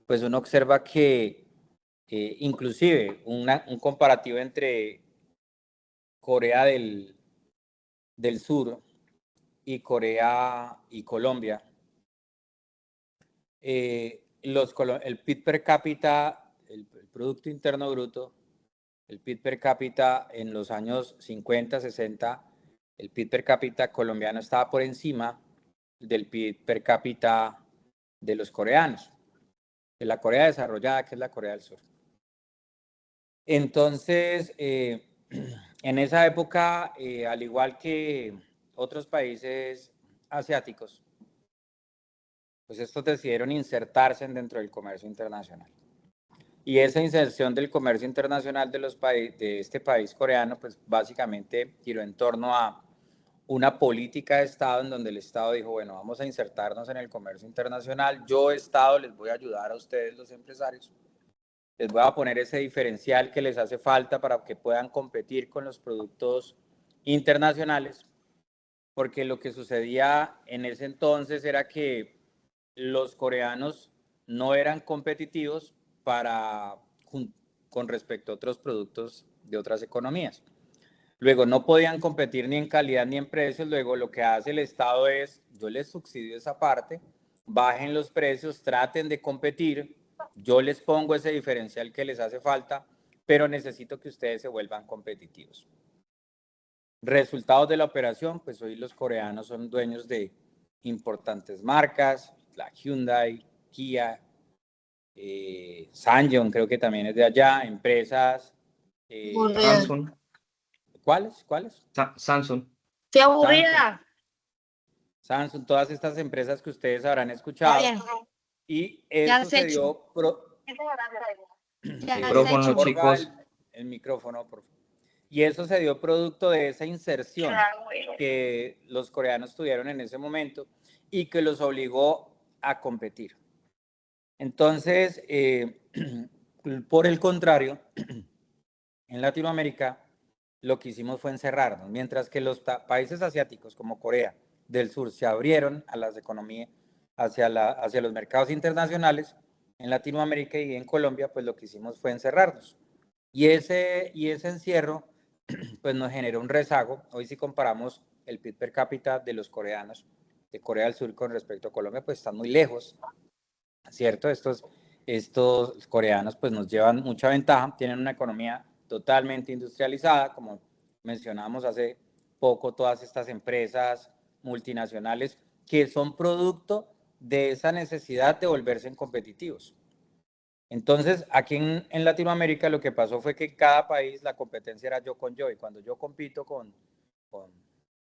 pues uno observa que inclusive un comparativo entre Corea del Sur y Corea y Colombia, el PIB per cápita, el Producto Interno Bruto, el PIB per cápita en los años 50, 60, el PIB per cápita colombiano estaba por encima del PIB per cápita de los coreanos, de la Corea desarrollada, que es la Corea del Sur. Entonces, en esa época, al igual que otros países asiáticos, pues estos decidieron insertarse dentro del comercio internacional. Y esa inserción del comercio internacional de este país coreano, pues básicamente giró en torno a una política de Estado en donde el Estado dijo, bueno, vamos a insertarnos en el comercio internacional. Yo, Estado, les voy a ayudar a ustedes, los empresarios. Les voy a poner ese diferencial que les hace falta para que puedan competir con los productos internacionales, porque lo que sucedía en ese entonces era que los coreanos no eran competitivos con respecto a otros productos de otras economías. Luego no podían competir ni en calidad ni en precios. Luego lo que hace el Estado es, yo les subsidio esa parte, bajen los precios, traten de competir, yo les pongo ese diferencial que les hace falta, pero necesito que ustedes se vuelvan competitivos. Resultados de la operación, pues hoy los coreanos son dueños de importantes marcas, la Hyundai, Kia, Sanjeong creo que también es de allá, empresas. Samsung. ¿Cuáles? Samsung. ¡Qué aburrida! Samsung, todas estas empresas que ustedes habrán escuchado. Y eso se dio... Micrófono, chicos. El micrófono, por favor. Y eso se dio producto de esa inserción que los coreanos tuvieron en ese momento y que los obligó a competir. Entonces, por el contrario, en Latinoamérica lo que hicimos fue encerrarnos, mientras que los países asiáticos como Corea del Sur se abrieron a las economías hacia los mercados internacionales. En Latinoamérica y en Colombia, pues lo que hicimos fue encerrarnos. Y ese encierro, pues nos generó un rezago. Hoy si comparamos el PIB per cápita de los coreanos, de Corea del Sur con respecto a Colombia, pues están muy lejos, ¿cierto? Estos coreanos pues nos llevan mucha ventaja, tienen una economía totalmente industrializada, como mencionamos hace poco, todas estas empresas multinacionales que son producto de esa necesidad de volverse competitivos. Entonces, aquí en Latinoamérica lo que pasó fue que en cada país la competencia era yo con yo, y cuando yo compito con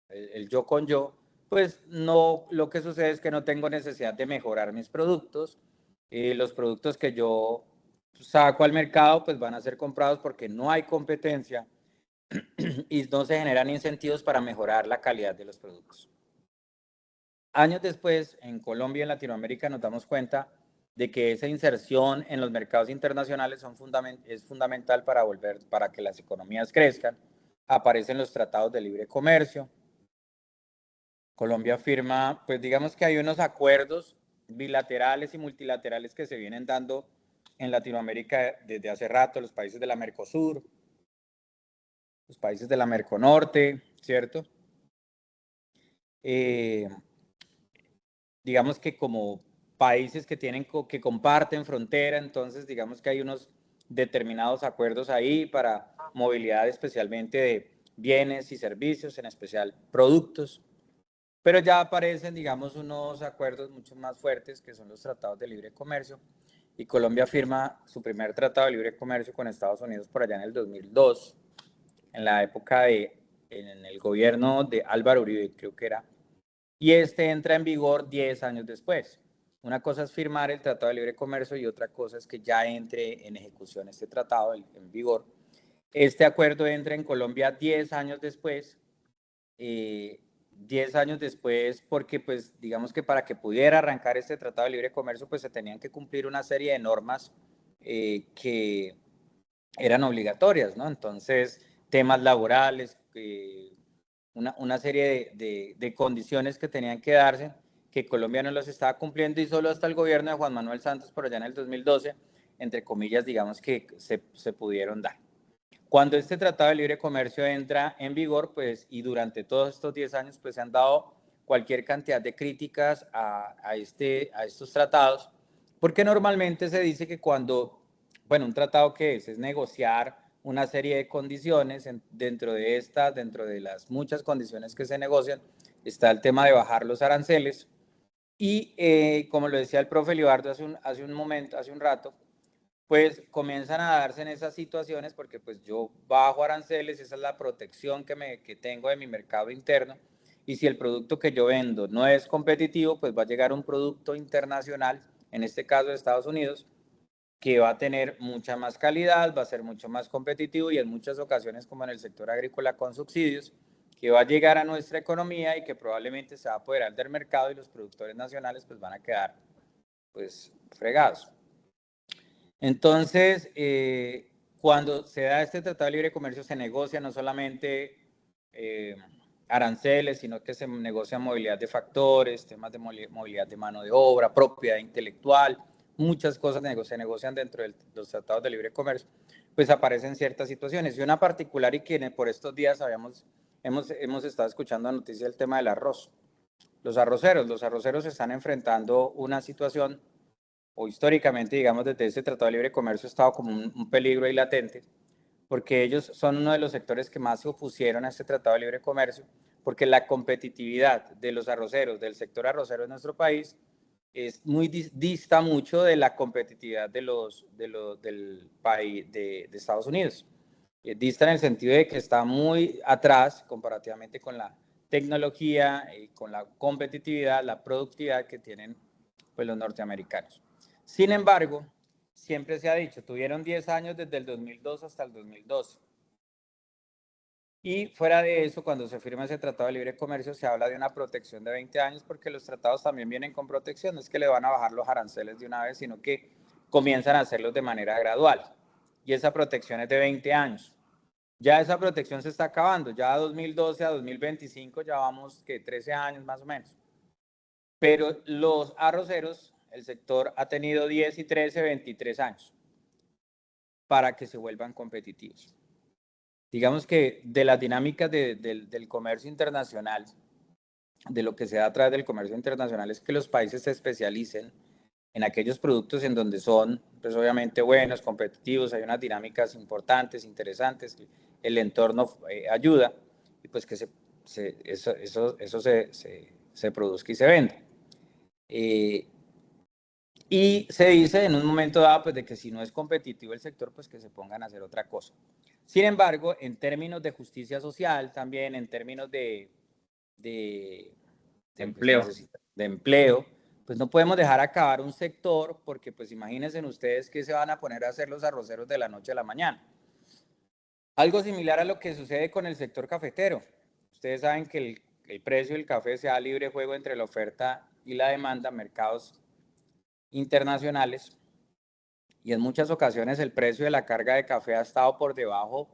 el yo con yo, pues no, lo que sucede es que no tengo necesidad de mejorar mis productos. Los productos que yo saco al mercado pues van a ser comprados porque no hay competencia y no se generan incentivos para mejorar la calidad de los productos. Años después, en Colombia y en Latinoamérica nos damos cuenta de que esa inserción en los mercados internacionales es fundamental para que las economías crezcan. Aparecen los tratados de libre comercio. Colombia firma, pues digamos que hay unos acuerdos bilaterales y multilaterales que se vienen dando en Latinoamérica desde hace rato, los países de la Mercosur, los países de la Merconorte, ¿cierto? Digamos que como países que comparten frontera, entonces digamos que hay unos determinados acuerdos ahí para movilidad especialmente de bienes y servicios, en especial productos. Pero ya aparecen, digamos, unos acuerdos mucho más fuertes que son los tratados de libre comercio. Y Colombia firma su primer tratado de libre comercio con Estados Unidos por allá en el 2002, en la época en el gobierno de Álvaro Uribe, creo que era. Y este entra en vigor 10 años después. Una cosa es firmar el tratado de libre comercio y otra cosa es que ya entre en ejecución este tratado en vigor. Este acuerdo entra en Colombia 10 años después. 10 años después, porque pues digamos que para que pudiera arrancar este tratado de libre comercio, pues se tenían que cumplir una serie de normas que eran obligatorias, ¿no? Entonces, temas laborales, una serie de condiciones que tenían que darse, que Colombia no los estaba cumpliendo y solo hasta el gobierno de Juan Manuel Santos, por allá en el 2012, entre comillas, digamos que se pudieron dar. Cuando este tratado de libre comercio entra en vigor, pues, y durante todos estos 10 años, pues se han dado cualquier cantidad de críticas a estos tratados, porque normalmente se dice que cuando, bueno, un tratado que es negociar una serie de condiciones, dentro de las muchas condiciones que se negocian, está el tema de bajar los aranceles, y como lo decía el profe Libardo hace un rato, pues comienzan a darse en esas situaciones porque pues yo bajo aranceles, esa es la protección que tengo de mi mercado interno, y si el producto que yo vendo no es competitivo, pues va a llegar un producto internacional, en este caso de Estados Unidos, que va a tener mucha más calidad, va a ser mucho más competitivo y en muchas ocasiones, como en el sector agrícola con subsidios, que va a llegar a nuestra economía y que probablemente se va a apoderar del mercado y los productores nacionales pues van a quedar pues fregados. Entonces, cuando se da este tratado de libre comercio, se negocia no solamente aranceles, sino que se negocia movilidad de factores, temas de movilidad de mano de obra, propiedad intelectual, muchas cosas se negocian dentro de los tratados de libre comercio, pues aparecen ciertas situaciones. Y una particular, y quienes por estos días hemos estado escuchando la noticia del tema del arroz. Los arroceros están enfrentando una situación, o históricamente, digamos, desde ese Tratado de Libre Comercio ha estado como un peligro ahí latente, porque ellos son uno de los sectores que más se opusieron a este Tratado de Libre Comercio, porque la competitividad de los arroceros, del sector arrocero en nuestro país, dista mucho de la competitividad del país de Estados Unidos. Dista en el sentido de que está muy atrás comparativamente con la tecnología y con la competitividad, la productividad que tienen pues, los norteamericanos. Sin embargo, siempre se ha dicho, tuvieron 10 años desde el 2002 hasta el 2012. Y fuera de eso, cuando se firma ese tratado de libre comercio, se habla de una protección de 20 años, porque los tratados también vienen con protección. No es que le van a bajar los aranceles de una vez, sino que comienzan a hacerlos de manera gradual. Y esa protección es de 20 años. Ya esa protección se está acabando. Ya a 2012 a 2025 ya vamos, que 13 años más o menos. Pero los arroceros, el sector ha tenido 10 y 13, 23 años para que se vuelvan competitivos. Digamos que de las dinámicas del comercio internacional, de lo que se da a través del comercio internacional, es que los países se especialicen en aquellos productos en donde son, pues obviamente, buenos, competitivos, hay unas dinámicas importantes, interesantes, el entorno ayuda, y pues que eso se produzca y se venda. Y se dice en un momento dado pues, de que si no es competitivo el sector, pues que se pongan a hacer otra cosa. Sin embargo, en términos de justicia social, también en términos de Empleo. De empleo, pues no podemos dejar acabar un sector porque pues imagínense ustedes que se van a poner a hacer los arroceros de la noche a la mañana. Algo similar a lo que sucede con el sector cafetero. Ustedes saben que el precio del café se da libre juego entre la oferta y la demanda, mercados internacionales, y en muchas ocasiones el precio de la carga de café ha estado por debajo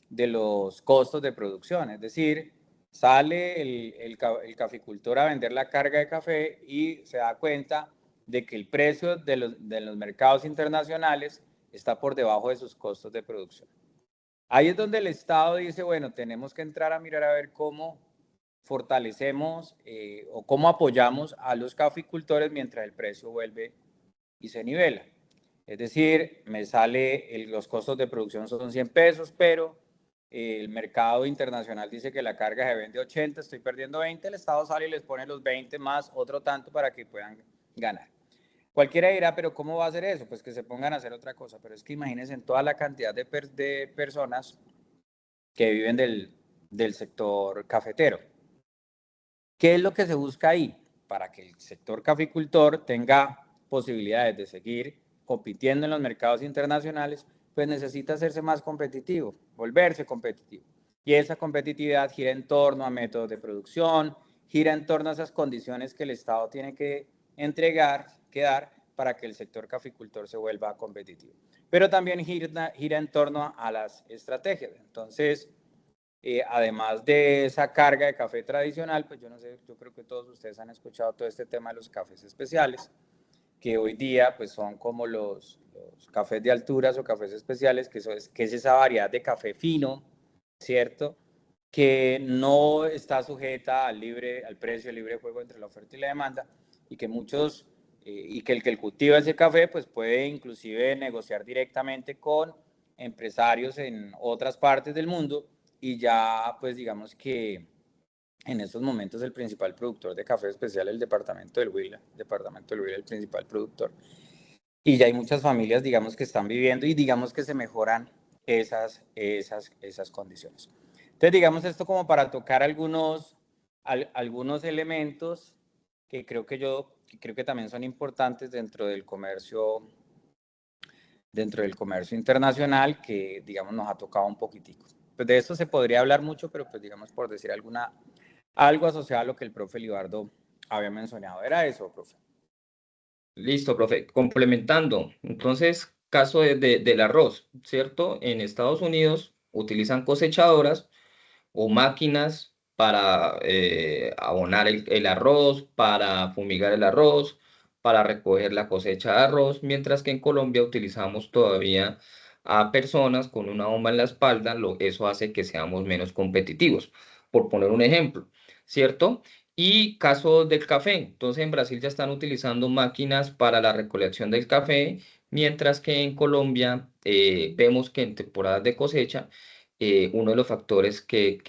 de los costos de producción, es decir, sale el caficultor a vender la carga de café y se da cuenta de que el precio de los mercados internacionales está por debajo de sus costos de producción. Ahí es donde el Estado dice, bueno, tenemos que entrar a mirar a ver cómo fortalecemos o cómo apoyamos a los caficultores mientras el precio vuelve y se nivela. Es decir, me sale, los costos de producción son 100 pesos, pero el mercado internacional dice que la carga se vende 80, estoy perdiendo 20, el Estado sale y les pone los 20 más otro tanto para que puedan ganar. Cualquiera dirá, pero ¿cómo va a hacer eso? Pues que se pongan a hacer otra cosa, pero es que imagínense en toda la cantidad de personas que viven del sector cafetero. ¿Qué es lo que se busca ahí? Para que el sector caficultor tenga posibilidades de seguir compitiendo en los mercados internacionales, pues necesita hacerse más competitivo, volverse competitivo. Y esa competitividad gira en torno a métodos de producción, gira en torno a esas condiciones que el Estado tiene que entregar, que dar, para que el sector caficultor se vuelva competitivo. Pero también gira en torno a las estrategias. Entonces, además de esa carga de café tradicional, pues yo no sé, yo creo que todos ustedes han escuchado todo este tema de los cafés especiales, que hoy día pues son como los cafés de alturas o cafés especiales, que es esa variedad de café fino, ¿cierto? Que no está sujeta al precio libre juego entre la oferta y la demanda, y que muchos, y que el cultiva ese café pues puede inclusive negociar directamente con empresarios en otras partes del mundo, y ya pues digamos que en estos momentos el principal productor de café especial es el departamento del Huila, el principal productor. Y ya hay muchas familias, digamos, que están viviendo y digamos que se mejoran esas condiciones. Entonces, digamos esto como para tocar algunos elementos que creo que también son importantes dentro del comercio internacional, que digamos nos ha tocado un poquitico. Pues de esto se podría hablar mucho, pero pues digamos por decir algo asociado a lo que el profe Libardo había mencionado. ¿Era eso, profe? Listo, profe. Complementando, entonces, caso del arroz, ¿cierto? En Estados Unidos utilizan cosechadoras o máquinas para abonar el arroz, para fumigar el arroz, para recoger la cosecha de arroz, mientras que en Colombia utilizamos todavía a personas con una bomba en la espalda, eso hace que seamos menos competitivos, por poner un ejemplo, ¿cierto? Y caso del café, entonces en Brasil ya están utilizando máquinas para la recolección del café, mientras que en Colombia vemos que en temporadas de cosecha, uno de los factores que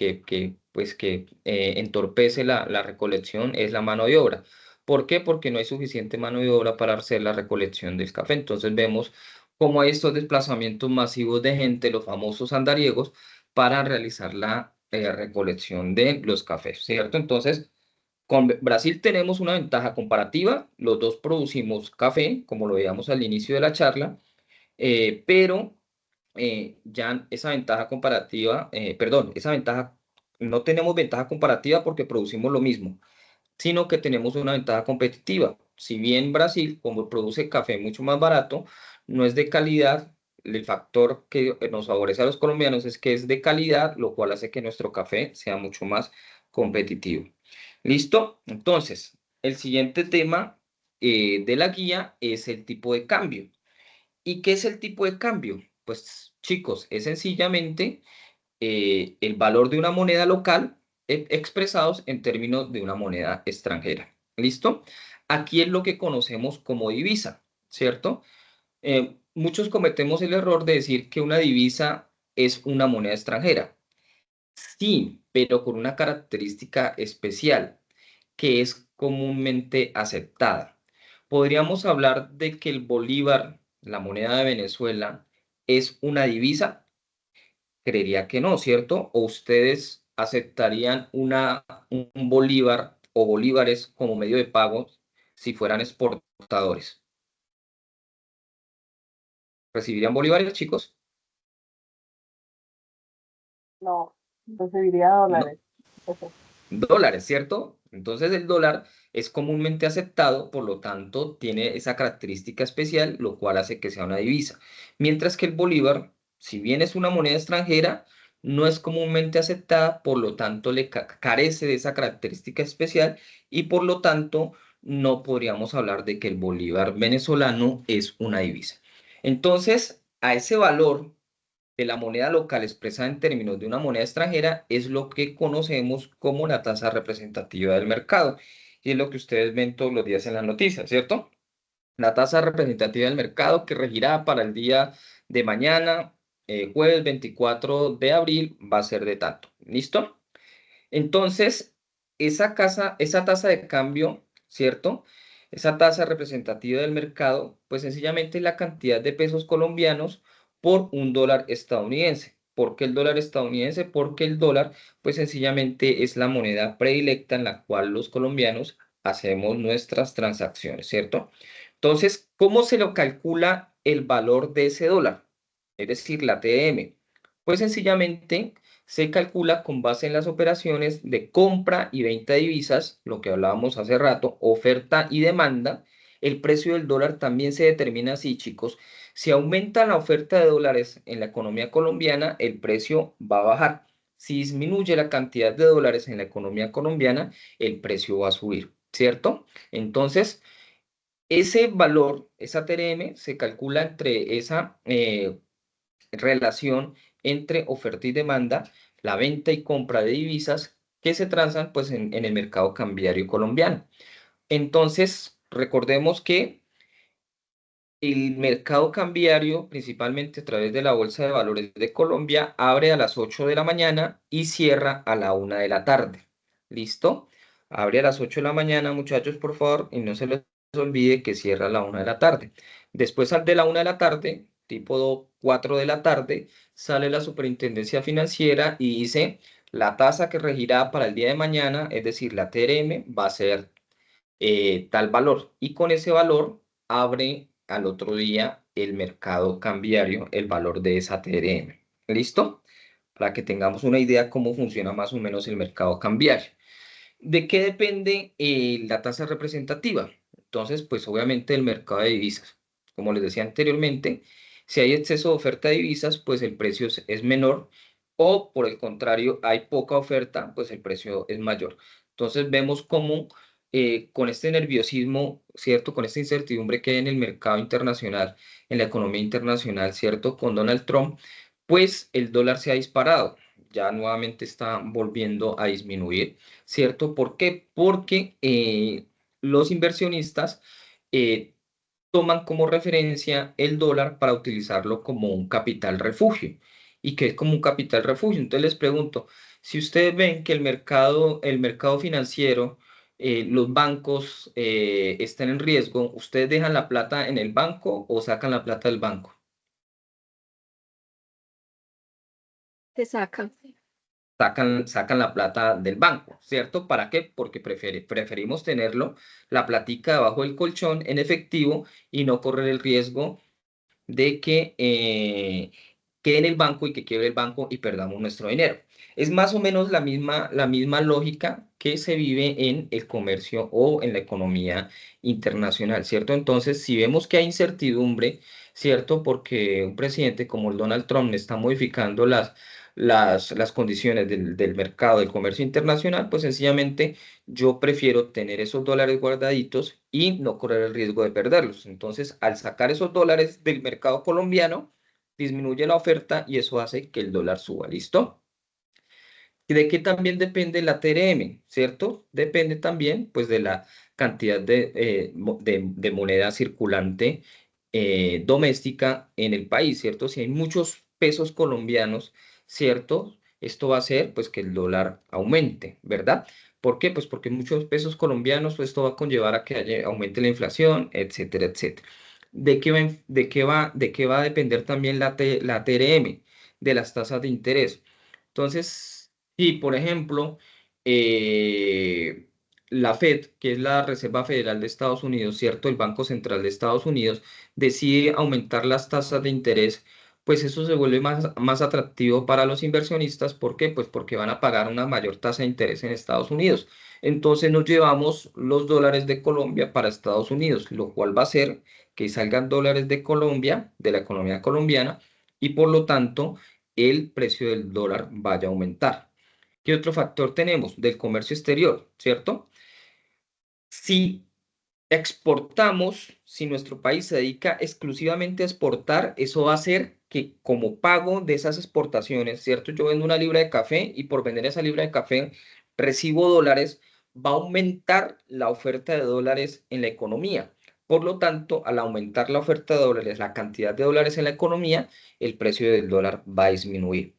entorpece la recolección es la mano de obra. ¿Por qué? Porque no hay suficiente mano de obra para hacer la recolección del café. Entonces vemos cómo hay estos desplazamientos masivos de gente, los famosos andariegos, para realizar la recolección de los cafés, ¿cierto? Entonces, con Brasil tenemos una ventaja comparativa, los dos producimos café, como lo veíamos al inicio de la charla, pero ya esa ventaja comparativa, no tenemos ventaja comparativa porque producimos lo mismo, sino que tenemos una ventaja competitiva. Si bien Brasil, como produce café mucho más barato, no es de calidad, el factor que nos favorece a los colombianos es que es de calidad, lo cual hace que nuestro café sea mucho más competitivo. ¿Listo? Entonces, el siguiente tema de la guía es el tipo de cambio. ¿Y qué es el tipo de cambio? Pues chicos, es sencillamente el valor de una moneda local expresados en términos de una moneda extranjera. ¿Listo? Aquí es lo que conocemos como divisa, ¿cierto? Muchos cometemos el error de decir que una divisa es una moneda extranjera. Sí, pero con una característica especial que es comúnmente aceptada. ¿Podríamos hablar de que el bolívar, la moneda de Venezuela, es una divisa? Creería que no, ¿cierto? ¿O ustedes aceptarían un bolívar o bolívares como medio de pago si fueran exportadores? ¿Recibirían bolívares, chicos? No, recibiría No. dólares. Eso. Dólares, ¿cierto? Entonces el dólar es comúnmente aceptado, por lo tanto tiene esa característica especial, lo cual hace que sea una divisa. Mientras que el bolívar, si bien es una moneda extranjera, no es comúnmente aceptada, por lo tanto carece de esa característica especial y por lo tanto no podríamos hablar de que el bolívar venezolano es una divisa. Entonces, a ese valor de la moneda local expresada en términos de una moneda extranjera es lo que conocemos como la tasa representativa del mercado. Y es lo que ustedes ven todos los días en las noticias, ¿cierto? La tasa representativa del mercado que regirá para el día de mañana, jueves 24 de abril, va a ser de tanto. ¿Listo? Entonces, esa tasa de cambio, ¿cierto? Esa tasa representativa del mercado, pues sencillamente es la cantidad de pesos colombianos por un dólar estadounidense. ¿Por qué el dólar estadounidense? Porque el dólar, pues sencillamente es la moneda predilecta en la cual los colombianos hacemos nuestras transacciones, ¿cierto? Entonces, ¿cómo se lo calcula el valor de ese dólar? Es decir, la TM. Pues sencillamente se calcula con base en las operaciones de compra y venta de divisas, lo que hablábamos hace rato, oferta y demanda. El precio del dólar también se determina así, chicos. Si aumenta la oferta de dólares en la economía colombiana, el precio va a bajar. Si disminuye la cantidad de dólares en la economía colombiana, el precio va a subir, ¿cierto? Entonces, ese valor, esa TRM, se calcula entre esa relación entre oferta y demanda, la venta y compra de divisas que se transan pues en el mercado cambiario colombiano. Entonces, recordemos que el mercado cambiario, principalmente a través de la Bolsa de Valores de Colombia, abre a las 8 de la mañana y cierra a la 1 de la tarde. ¿Listo? Abre a las 8 de la mañana, muchachos, por favor, y no se les olvide que cierra a la 1 de la tarde. Después de la 1 de la tarde, tipo 4 de la tarde, sale la Superintendencia Financiera y dice, la tasa que regirá para el día de mañana, es decir, la TRM, va a ser tal valor. Y con ese valor abre al otro día el mercado cambiario, el valor de esa TRM. ¿Listo? Para que tengamos una idea cómo funciona más o menos el mercado cambiario. ¿De qué depende la tasa representativa? Entonces, pues obviamente el mercado de divisas. Como les decía anteriormente, si hay exceso de oferta de divisas, pues el precio es menor o por el contrario, hay poca oferta, pues el precio es mayor. Entonces vemos cómo con este nerviosismo, ¿cierto? Con esta incertidumbre que hay en el mercado internacional, en la economía internacional, ¿cierto? Con Donald Trump, pues el dólar se ha disparado. Ya nuevamente está volviendo a disminuir. ¿Cierto? ¿Por qué? Porque los inversionistas eh, toman como referencia el dólar para utilizarlo como un capital refugio. ¿Y qué es como un capital refugio? Entonces les pregunto, si ustedes ven que el mercado financiero, los bancos están en riesgo, ¿ustedes dejan la plata en el banco o sacan la plata del banco? Te sacan. Sacan la plata del banco, ¿cierto? ¿Para qué? Porque preferimos tenerlo, la platica debajo del colchón en efectivo y no correr el riesgo de que quede en el banco y que quiebre el banco y perdamos nuestro dinero. Es más o menos la misma lógica que se vive en el comercio o en la economía internacional, ¿cierto? Entonces, si vemos que hay incertidumbre, ¿cierto? Porque un presidente como el Donald Trump está modificando las condiciones del mercado del comercio internacional, pues sencillamente yo prefiero tener esos dólares guardaditos y no correr el riesgo de perderlos. Entonces, al sacar esos dólares del mercado colombiano, disminuye la oferta y eso hace que el dólar suba. ¿Listo? ¿Y de qué también depende la TRM? ¿Cierto? Depende también, pues, de la cantidad de moneda circulante doméstica en el país, ¿cierto? Si hay muchos pesos colombianos, ¿cierto? Esto va a hacer, pues, que el dólar aumente, ¿verdad? ¿Por qué? Pues porque muchos pesos colombianos, pues esto va a conllevar a que aumente la inflación, etcétera, etcétera. ¿De qué va a depender también la TRM? De las tasas de interés. Entonces, si por ejemplo, eh, la Fed, que es la Reserva Federal de Estados Unidos, ¿cierto? El Banco Central de Estados Unidos, decide aumentar las tasas de interés, pues eso se vuelve más atractivo para los inversionistas. ¿Por qué? Pues porque van a pagar una mayor tasa de interés en Estados Unidos. Entonces nos llevamos los dólares de Colombia para Estados Unidos, lo cual va a hacer que salgan dólares de Colombia, de la economía colombiana, y por lo tanto el precio del dólar vaya a aumentar. ¿Qué otro factor tenemos? Del comercio exterior, ¿cierto? Si exportamos, si nuestro país se dedica exclusivamente a exportar, eso va a hacer que como pago de esas exportaciones, ¿cierto? Yo vendo una libra de café y por vender esa libra de café recibo dólares, va a aumentar la oferta de dólares en la economía. Por lo tanto, al aumentar la oferta de dólares, la cantidad de dólares en la economía, el precio del dólar va a disminuir.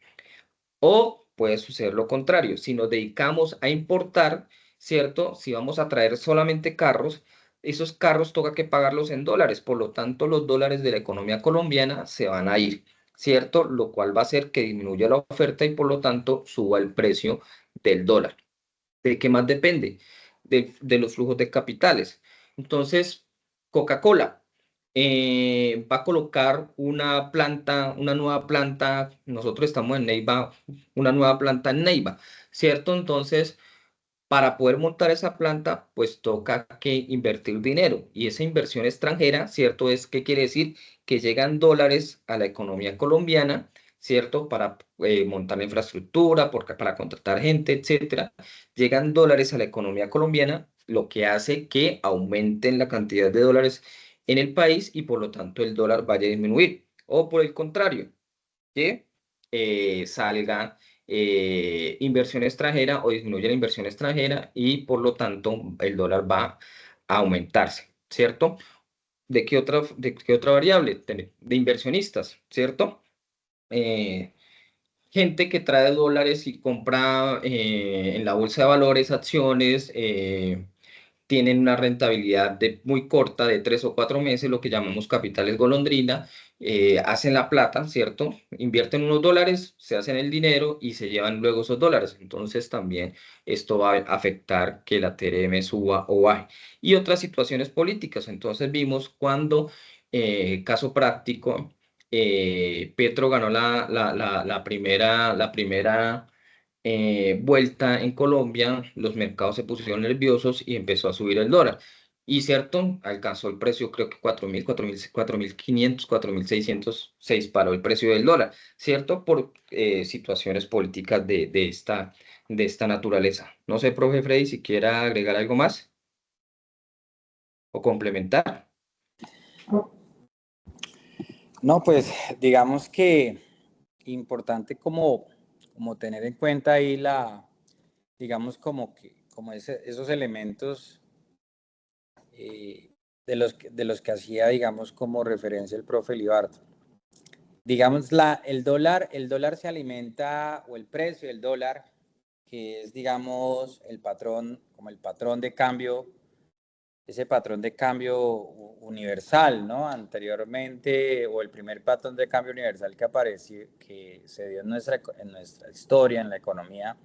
O puede suceder lo contrario, si nos dedicamos a importar, ¿cierto? Si vamos a traer solamente carros, esos carros toca que pagarlos en dólares, por lo tanto los dólares de la economía colombiana se van a ir, ¿cierto? Lo cual va a hacer que disminuya la oferta y por lo tanto suba el precio del dólar. ¿De qué más depende? De los flujos de capitales. Entonces, Coca-Cola va a colocar una planta, una nueva planta, nosotros estamos en Neiva, una nueva planta en Neiva, ¿cierto? Entonces, para poder montar esa planta, pues toca que invertir dinero. Y esa inversión extranjera, ¿cierto? ¿Qué quiere decir? Que llegan dólares a la economía colombiana, ¿cierto? Para montar la infraestructura, para contratar gente, etcétera. Llegan dólares a la economía colombiana, lo que hace que aumenten la cantidad de dólares en el país y por lo tanto el dólar vaya a disminuir. O por el contrario, que salga inversión extranjera o disminuye la inversión extranjera y por lo tanto el dólar va a aumentarse, ¿cierto? ¿De qué otra variable? De inversionistas, ¿cierto? Gente que trae dólares y compra en la bolsa de valores acciones, tienen una rentabilidad muy corta de 3 o 4 meses, lo que llamamos capitales golondrina, hacen la plata, ¿cierto? Invierten unos dólares, se hacen el dinero y se llevan luego esos dólares. Entonces también esto va a afectar que la TRM suba o baje. Y otras situaciones políticas. Entonces vimos cuando, caso práctico, Petro ganó la primera vuelta en Colombia, los mercados se pusieron nerviosos y empezó a subir el dólar. Y cierto, alcanzó el precio, creo que 4.000, 4.500, 4.600, se disparó el precio del dólar, ¿cierto? Por situaciones políticas de esta naturaleza. No sé, profe Freddy, si quiera agregar algo más o complementar. No, pues digamos que importante como tener en cuenta ahí digamos como esos elementos de los que hacía, digamos, como referencia el profe Libardo. Digamos, el dólar se alimenta, o el precio del dólar, que es, digamos, como el patrón de cambio, ese patrón de cambio universal, ¿no? Anteriormente, o el primer patrón de cambio universal que apareció, que se dio en nuestra historia, en la economía,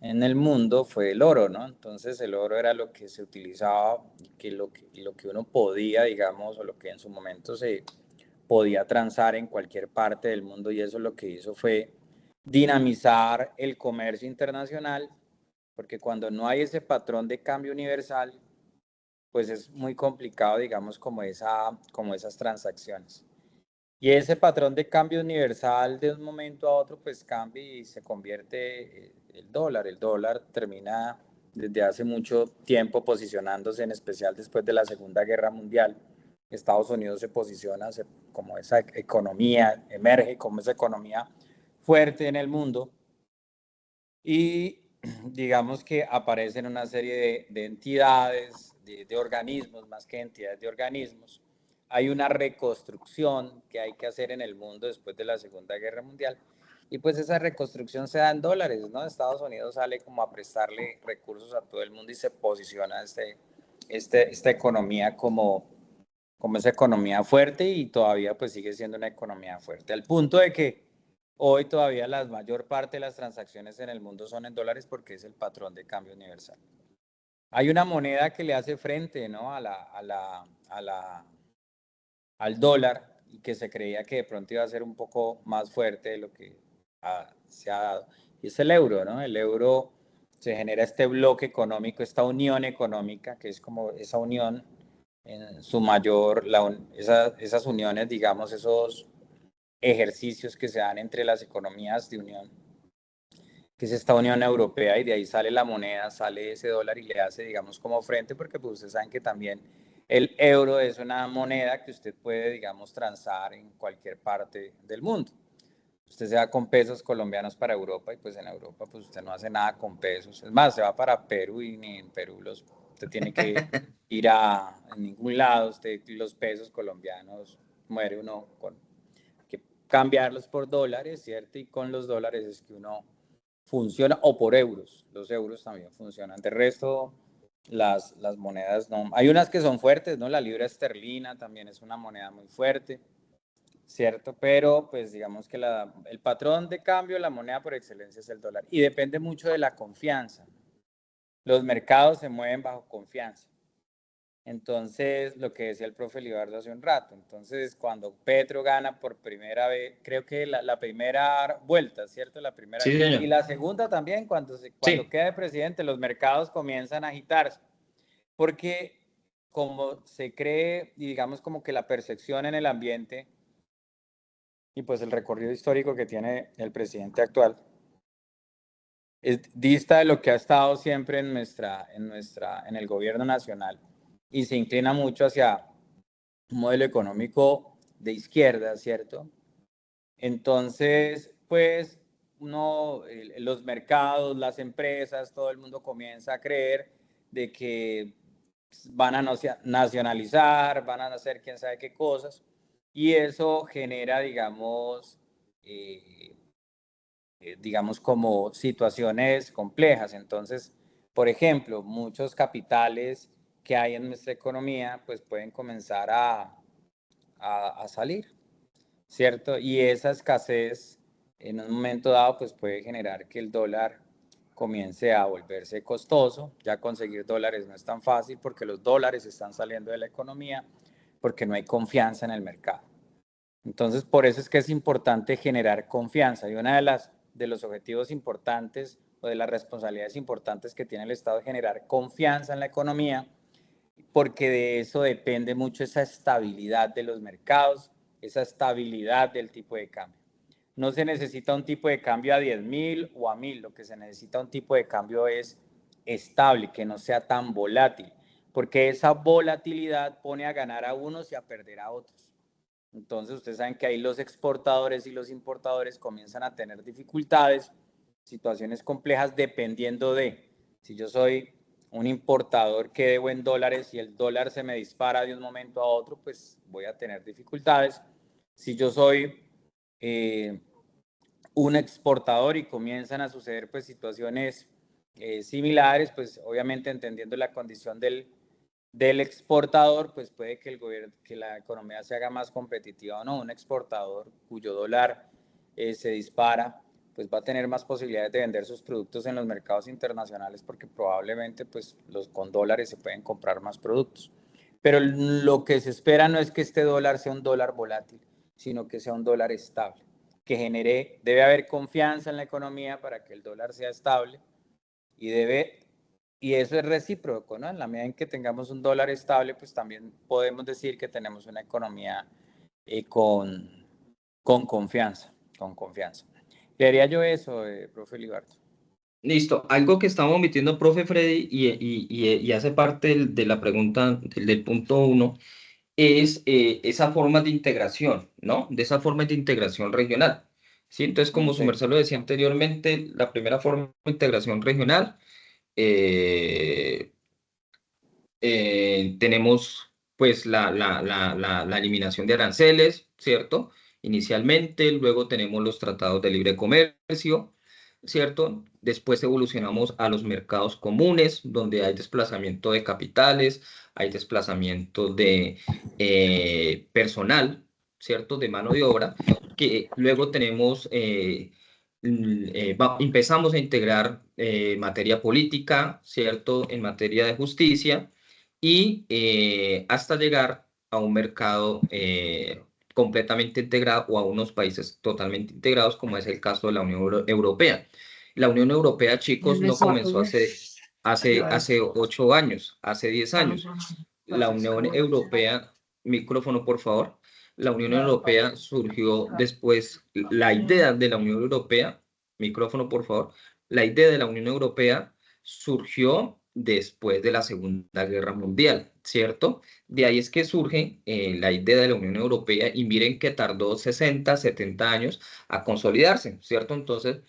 en el mundo, fue el oro, ¿no? Entonces el oro era lo que se utilizaba, lo que uno podía, digamos, o lo que en su momento se podía transar en cualquier parte del mundo, y eso lo que hizo fue dinamizar el comercio internacional, porque cuando no hay ese patrón de cambio universal, pues es muy complicado, digamos, como esas transacciones. Y ese patrón de cambio universal de un momento a otro pues cambia y se convierte el dólar. El dólar termina desde hace mucho tiempo posicionándose, en especial después de la Segunda Guerra Mundial. Estados Unidos se posiciona como esa economía, emerge como esa economía fuerte en el mundo, y digamos que aparecen una serie de entidades, de organismos, más que entidades, de organismos. Hay una reconstrucción que hay que hacer en el mundo después de la Segunda Guerra Mundial, y pues esa reconstrucción se da en dólares, ¿no? Estados Unidos sale como a prestarle recursos a todo el mundo y se posiciona esta economía como esa economía fuerte, y todavía pues sigue siendo una economía fuerte, al punto de que hoy todavía la mayor parte de las transacciones en el mundo son en dólares porque es el patrón de cambio universal. Hay una moneda que le hace frente, ¿no? al dólar, y que se creía que de pronto iba a ser un poco más fuerte de lo que se ha dado, y es el euro, ¿no? El euro, se genera este bloque económico, esta unión económica, que es como esa unión en su mayor, esas uniones, digamos, esos ejercicios que se dan entre las economías de unión, que es esta Unión Europea, y de ahí sale la moneda, sale ese dólar y le hace, digamos, como frente, porque pues ustedes saben que también el euro es una moneda que usted puede, digamos, transar en cualquier parte del mundo. Usted se va con pesos colombianos para Europa, y pues en Europa pues usted no hace nada con pesos. Es más, se va para Perú y ni en Perú usted tiene que ir a ningún lado. Usted, los pesos colombianos, muere uno con que cambiarlos por dólares, ¿cierto? Y con los dólares es que uno funciona, o por euros. Los euros también funcionan. De resto, las monedas no. Hay unas que son fuertes, ¿no? La libra esterlina también es una moneda muy fuerte, ¿cierto? Pero pues digamos que el patrón de cambio, la moneda por excelencia es el dólar, y depende mucho de la confianza. Los mercados se mueven bajo confianza. Entonces, lo que decía el profe Libardo hace un rato, entonces cuando Petro gana por primera vez, creo que la primera vuelta, ¿cierto? La primera, Sí, y señor. la segunda también, cuando Sí. queda de presidente, los mercados comienzan a agitarse, porque como se cree, y digamos como que la percepción en el ambiente, y pues el recorrido histórico que tiene el presidente actual, dista de lo que ha estado siempre en el gobierno nacional, y se inclina mucho hacia un modelo económico de izquierda, ¿cierto? Entonces, pues, los mercados, las empresas, todo el mundo comienza a creer de que van a nacionalizar, van a hacer quién sabe qué cosas, y eso genera, digamos, como situaciones complejas. Entonces, por ejemplo, muchos capitales que hay en nuestra economía, pues pueden comenzar a salir, ¿cierto? Y esa escasez en un momento dado pues puede generar que el dólar comience a volverse costoso. Ya conseguir dólares no es tan fácil porque los dólares están saliendo de la economía, porque no hay confianza en el mercado. Entonces, por eso es que es importante generar confianza, y una de los objetivos importantes o de las responsabilidades importantes que tiene el Estado es generar confianza en la economía, porque de eso depende mucho esa estabilidad de los mercados, esa estabilidad del tipo de cambio. No se necesita un tipo de cambio a 10.000 o a 1.000, lo que se necesita un tipo de cambio es estable, que no sea tan volátil, porque esa volatilidad pone a ganar a unos y a perder a otros. Entonces ustedes saben que ahí los exportadores y los importadores comienzan a tener dificultades, situaciones complejas, dependiendo de si yo soy un importador que debo en dólares y el dólar se me dispara de un momento a otro, pues voy a tener dificultades. Si yo soy un exportador y comienzan a suceder pues situaciones similares, pues obviamente entendiendo la condición del exportador, pues puede que el gobierno, que la economía se haga más competitiva o no. Un exportador cuyo dólar se dispara, pues va a tener más posibilidades de vender sus productos en los mercados internacionales, porque probablemente pues con dólares se pueden comprar más productos. Pero lo que se espera no es que este dólar sea un dólar volátil, sino que sea un dólar estable, que debe haber confianza en la economía para que el dólar sea estable, y eso es recíproco, ¿no? En la medida en que tengamos un dólar estable, pues también podemos decir que tenemos una economía con confianza, con confianza. Le haría yo eso, profe Libardo. Listo. Algo que estamos omitiendo, profe Freddy, y hace parte de la pregunta del punto 1, es esa forma de integración, ¿no? De esa forma de integración regional. ¿Sí? Entonces, como su Sí. merced lo decía anteriormente, la primera forma de integración regional, eh, tenemos pues la eliminación de aranceles, ¿cierto? inicialmente, luego tenemos los tratados de libre comercio, ¿cierto? Después evolucionamos a los mercados comunes, donde hay desplazamiento de capitales, hay desplazamiento de personal, ¿cierto? De mano de obra, que luego tenemos, empezamos a integrar materia política, ¿cierto? En materia de justicia y hasta llegar a un mercado completamente integrado o a unos países totalmente integrados, como es el caso de la Unión Europea. La Unión Europea, chicos, no comenzó hace 8 años, hace 10 años. La Unión Europea, micrófono por favor, la Unión Europea surgió después, la idea de la Unión Europea, micrófono por favor, la idea de la Unión Europea surgió después de la Segunda Guerra Mundial, ¿cierto? De ahí es que surge la idea de la Unión Europea y miren que tardó 60, 70 años a consolidarse, ¿cierto? Entonces,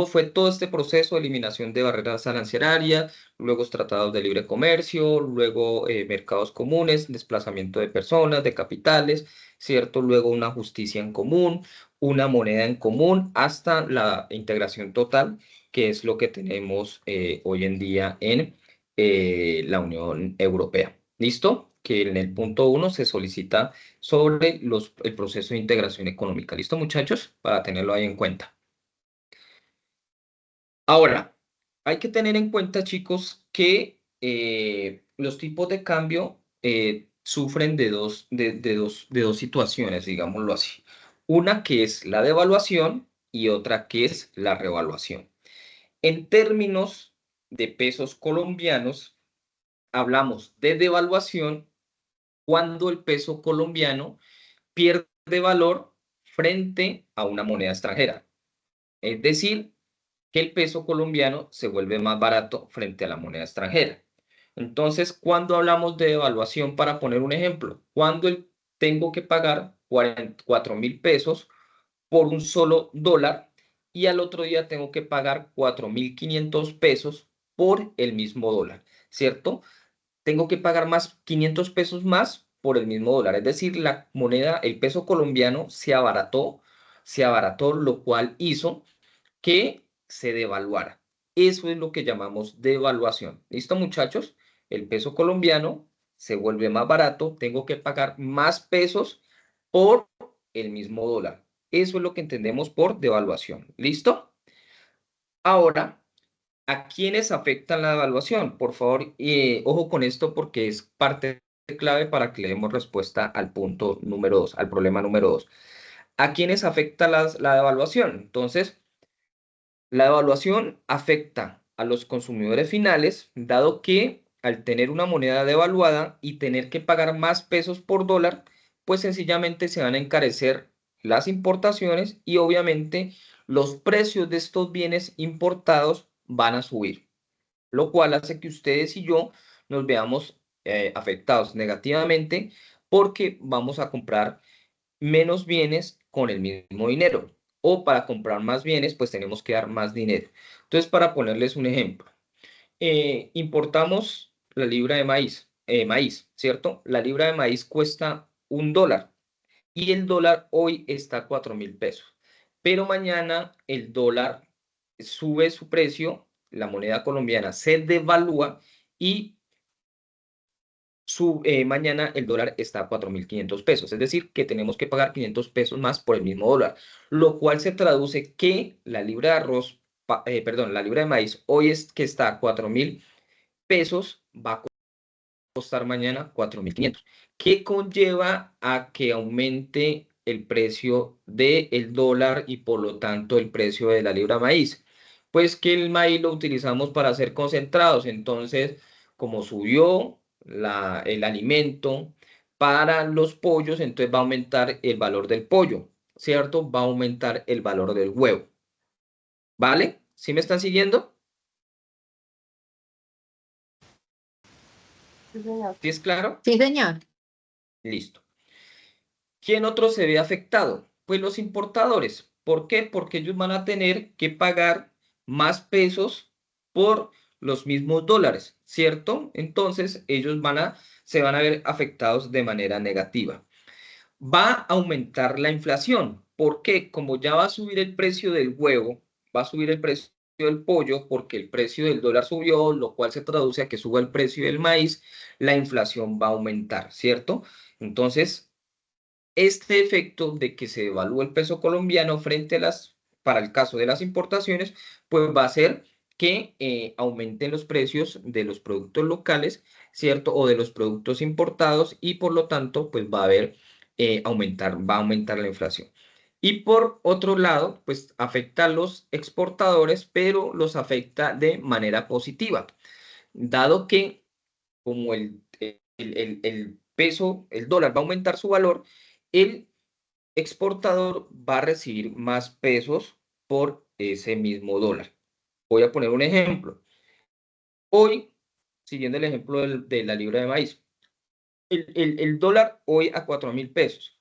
fue todo este proceso de eliminación de barreras arancelarias, luego tratados de libre comercio, luego mercados comunes, desplazamiento de personas, de capitales, ¿cierto? Luego una justicia en común, una moneda en común, hasta la integración total, que es lo que tenemos hoy en día en la Unión Europea. ¿Listo? Que en el punto 1 se solicita sobre el proceso de integración económica. ¿Listo, muchachos? Para tenerlo ahí en cuenta. Ahora, hay que tener en cuenta, chicos, que los tipos de cambio sufren de dos situaciones, digámoslo así. Una que es la devaluación y otra que es la revaluación. En términos de pesos colombianos, hablamos de devaluación cuando el peso colombiano pierde valor frente a una moneda extranjera. Es decir, que el peso colombiano se vuelve más barato frente a la moneda extranjera. Entonces, cuando hablamos de devaluación, para poner un ejemplo, cuando tengo que pagar 4.000 pesos por un solo dólar y al otro día tengo que pagar 4.500 pesos por el mismo dólar, ¿cierto? Tengo que pagar más 500 pesos más por el mismo dólar. Es decir, la moneda, el peso colombiano se abarató, lo cual hizo que se devaluara. Eso es lo que llamamos devaluación. ¿Listo, muchachos? El peso colombiano se vuelve más barato, tengo que pagar más pesos por el mismo dólar. Eso es lo que entendemos por devaluación. ¿Listo? Ahora, ¿a quiénes afecta la devaluación? Por favor, ojo con esto porque es parte clave para que le demos respuesta al punto número 2, al problema número 2. ¿A quiénes afecta la devaluación? Entonces, la devaluación afecta a los consumidores finales, dado que al tener una moneda devaluada y tener que pagar más pesos por dólar, pues sencillamente se van a encarecer las importaciones y obviamente los precios de estos bienes importados van a subir, lo cual hace que ustedes y yo nos veamos afectados negativamente porque vamos a comprar menos bienes con el mismo dinero. O para comprar más bienes, pues tenemos que dar más dinero. Entonces, para ponerles un ejemplo, importamos la libra de maíz, ¿cierto? La libra de maíz cuesta $1 y el dólar hoy está a 4.000 pesos. Pero mañana el dólar sube su precio, la moneda colombiana se devalúa y mañana el dólar está a 4.500 pesos, es decir, que tenemos que pagar 500 pesos más por el mismo dólar, lo cual se traduce que la libra de arroz, la libra de maíz hoy es que está a 4.000 pesos, va a costar mañana 4.500, que conlleva a que aumente el precio del dólar y por lo tanto el precio de la libra de maíz. Pues que el maíz lo utilizamos para hacer concentrados, entonces como subió el alimento para los pollos, entonces va a aumentar el valor del pollo, ¿cierto? Va a aumentar el valor del huevo. ¿Vale? ¿Sí me están siguiendo? Sí, señor. ¿Sí es claro? Sí, señor. Listo. ¿Quién otro se ve afectado? Pues los importadores. ¿Por qué? Porque ellos van a tener que pagar más pesos por los mismos dólares, ¿cierto? Entonces ellos se van a ver afectados de manera negativa. va a aumentar la inflación. ¿Por qué? Como ya va a subir el precio del huevo, va a subir el precio del pollo porque el precio del dólar subió, lo cual se traduce a que suba el precio del maíz, la inflación va a aumentar, ¿cierto? Entonces, este efecto de que se devalúe el peso colombiano frente a para el caso de las importaciones, pues va a hacer que aumenten los precios de los productos locales, ¿cierto? O de los productos importados y por lo tanto, pues va a haber, va a aumentar la inflación. Y por otro lado, pues afecta a los exportadores, pero los afecta de manera positiva, dado que como el peso, el dólar va a aumentar su valor, el exportador va a recibir más pesos por ese mismo dólar. Voy a poner un ejemplo. Hoy, siguiendo el ejemplo de la libra de maíz, el dólar hoy a 4.000 pesos.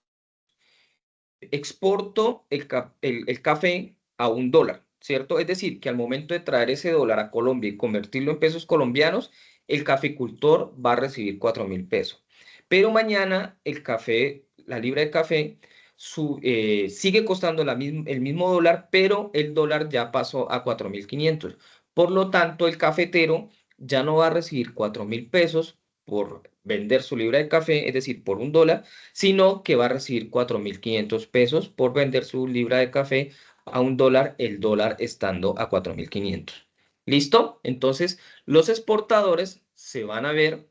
Exporto el café a $1, ¿cierto? Es decir, que al momento de traer ese dólar a Colombia y convertirlo en pesos colombianos, el caficultor va a recibir 4.000 pesos. Pero mañana el café, la libra de café, sigue costando el mismo dólar, pero el dólar ya pasó a 4.500. Por lo tanto, el cafetero ya no va a recibir 4.000 pesos por vender su libra de café, es decir, por $1, sino que va a recibir 4.500 pesos por vender su libra de café a $1, el dólar estando a 4.500. ¿Listo? Entonces, los exportadores se van a ver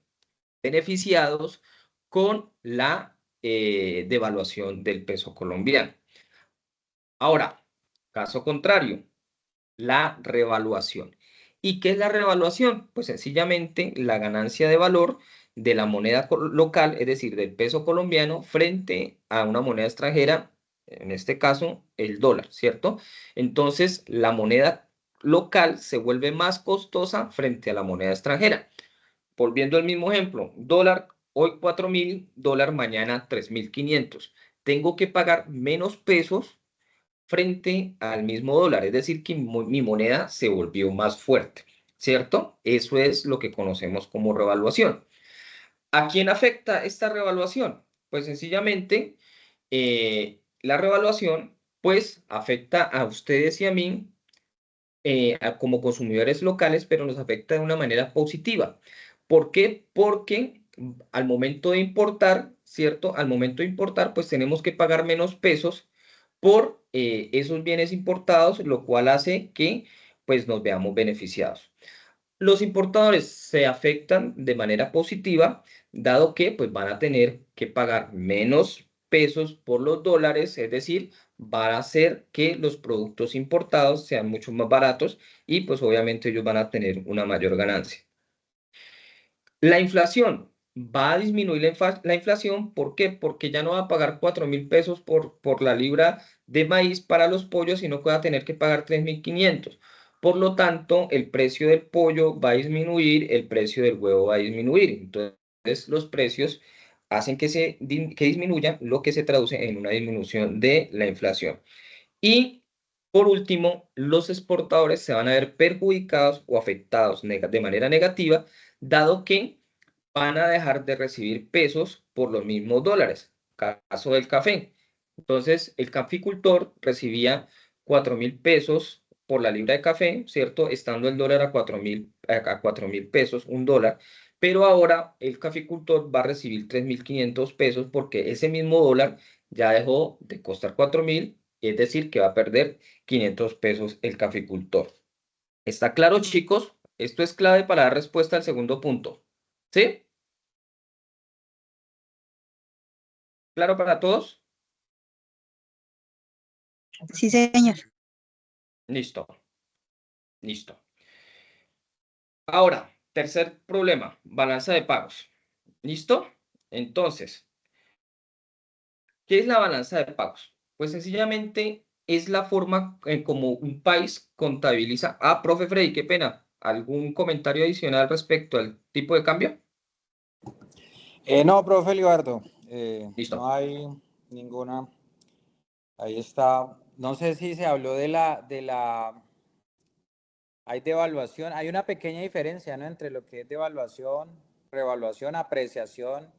beneficiados con la devaluación del peso colombiano. Ahora, caso contrario, la revaluación. ¿Y qué es la revaluación? Pues sencillamente la ganancia de valor de la moneda local, es decir, del peso colombiano frente a una moneda extranjera, en este caso el dólar, ¿cierto? Entonces la moneda local se vuelve más costosa frente a la moneda extranjera. Volviendo al mismo ejemplo, dólar hoy 4.000, dólar mañana 3.500. Tengo que pagar menos pesos frente al mismo dólar, es decir, que mi moneda se volvió más fuerte, ¿cierto? Eso es lo que conocemos como revaluación. ¿A quién afecta esta revaluación? Pues sencillamente la revaluación pues afecta a ustedes y a mí como consumidores locales, pero nos afecta de una manera positiva. ¿Por qué? Porque al momento de importar, ¿cierto? Al momento de importar, pues tenemos que pagar menos pesos por esos bienes importados, lo cual hace que pues nos veamos beneficiados. Los importadores se afectan de manera positiva, dado que pues van a tener que pagar menos pesos por los dólares, es decir, va a hacer que los productos importados sean mucho más baratos y pues obviamente ellos van a tener una mayor ganancia. La inflación va a disminuir la inflación, ¿por qué? Porque ya no va a pagar 4.000 pesos por la libra de maíz para los pollos, sino que va a tener que pagar 3.500. Por lo tanto, el precio del pollo va a disminuir, el precio del huevo va a disminuir. Entonces, los precios hacen que disminuya, lo que se traduce en una disminución de la inflación. Y por último, los exportadores se van a ver perjudicados o afectados de manera negativa, dado que van a dejar de recibir pesos por los mismos dólares. Caso del café. Entonces, el caficultor recibía 4.000 pesos por la libra de café, ¿cierto? Estando el dólar a 4.000 pesos, $1. Pero ahora el caficultor va a recibir 3.500 pesos porque ese mismo dólar ya dejó de costar 4.000, es decir, que va a perder 500 pesos el caficultor. ¿Está claro, chicos? Esto es clave para dar respuesta al segundo punto. ¿Sí? ¿Claro para todos? Sí, señor. Listo, listo. Ahora, tercer problema, balanza de pagos. ¿Listo? Entonces, ¿qué es la balanza de pagos? Pues sencillamente es la forma en como un país contabiliza. Ah, profe Freddy, qué pena. ¿Algún comentario adicional respecto al tipo de cambio? No, profe Libardo, no Listo. hay ninguna. Ahí está. No sé si se habló hay devaluación, hay una pequeña diferencia, ¿no? Entre lo que es devaluación, revaluación, apreciación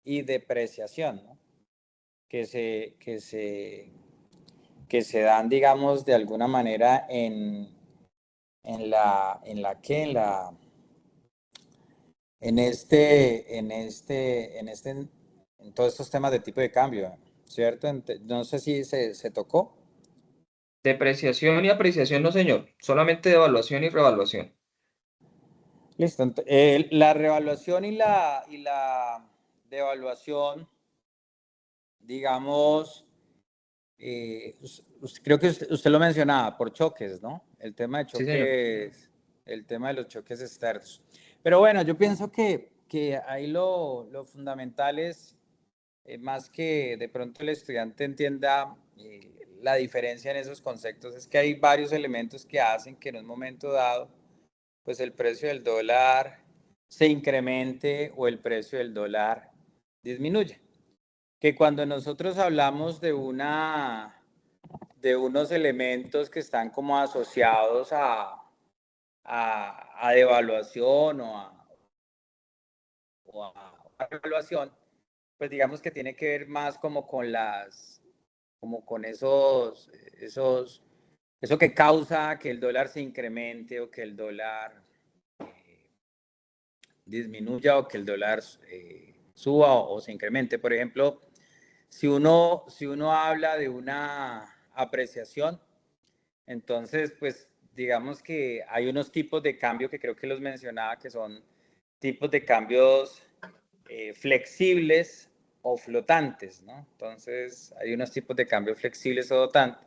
y depreciación, ¿no? que se dan, digamos, de alguna manera en todos estos temas de tipo de cambio, ¿cierto? No sé si se tocó. Depreciación y apreciación, no señor, solamente devaluación y revaluación. Listo. La revaluación y la devaluación, digamos, creo que usted lo mencionaba, por choques, ¿no? El tema de Sí, señor. choques, el tema de los choques externos. Pero bueno, yo pienso que ahí lo fundamental es, más que de pronto el estudiante entienda la diferencia en esos conceptos, es que hay varios elementos que hacen que en un momento dado, pues el precio del dólar se incremente o el precio del dólar disminuya. Que cuando nosotros hablamos de unos elementos que están como asociados a devaluación o a revaluación, pues digamos que tiene que ver más como con eso que causa que el dólar se incremente o que el dólar disminuya o que el dólar suba o se incremente. Por ejemplo, si uno habla de una apreciación, entonces, pues digamos que hay unos tipos de cambio que creo que los mencionaba, que son tipos de cambios flexibles o flotantes, ¿no? Entonces, hay unos tipos de cambio flexibles o flotantes,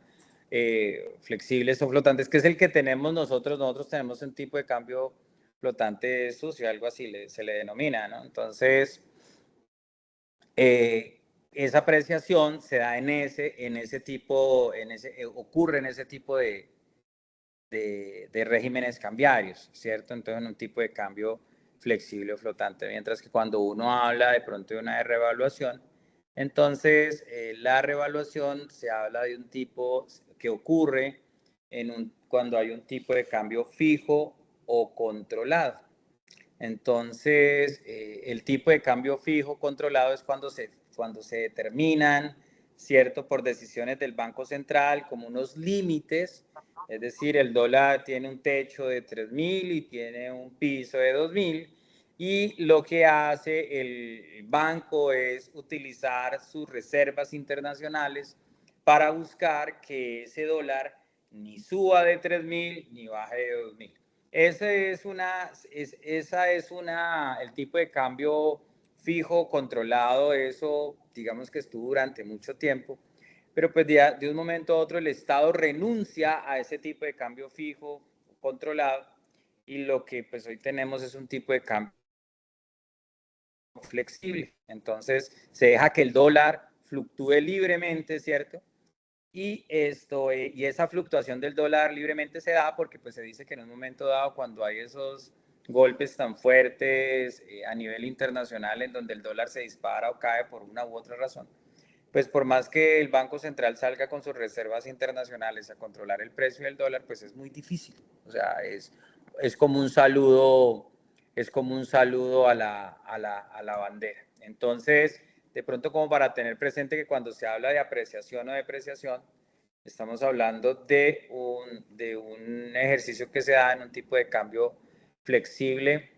que es el que tenemos nosotros. Nosotros tenemos un tipo de cambio flotante sucio, algo así se le denomina, ¿no? Entonces, esa apreciación se da ocurre en ese tipo de regímenes cambiarios, ¿cierto? Entonces, en un tipo de cambio flexible o flotante, mientras que cuando uno habla de pronto de una revaluación, entonces la revaluación se habla de un tipo que ocurre cuando hay un tipo de cambio fijo o controlado. Entonces, el tipo de cambio fijo controlado es cuando se determinan, ¿cierto?, por decisiones del Banco Central, como unos límites. Es decir, el dólar tiene un techo de 3.000 y tiene un piso de 2.000, y lo que hace el banco es utilizar sus reservas internacionales para buscar que ese dólar ni suba de 3.000 ni baje de 2.000. El tipo de cambio fijo, controlado. Eso, digamos que estuvo durante mucho tiempo, pero pues de un momento a otro el Estado renuncia a ese tipo de cambio fijo, controlado, y lo que pues hoy tenemos es un tipo de cambio flexible. Entonces se deja que el dólar fluctúe libremente, ¿cierto? Y esa fluctuación del dólar libremente se da porque pues se dice que en un momento dado, cuando hay esos golpes tan fuertes a nivel internacional, en donde el dólar se dispara o cae por una u otra razón, pues por más que el Banco Central salga con sus reservas internacionales a controlar el precio del dólar, pues es muy difícil. O sea, es como un saludo, a la bandera. Entonces, de pronto, como para tener presente que cuando se habla de apreciación o depreciación, estamos hablando de un ejercicio que se da en un tipo de cambio flexible,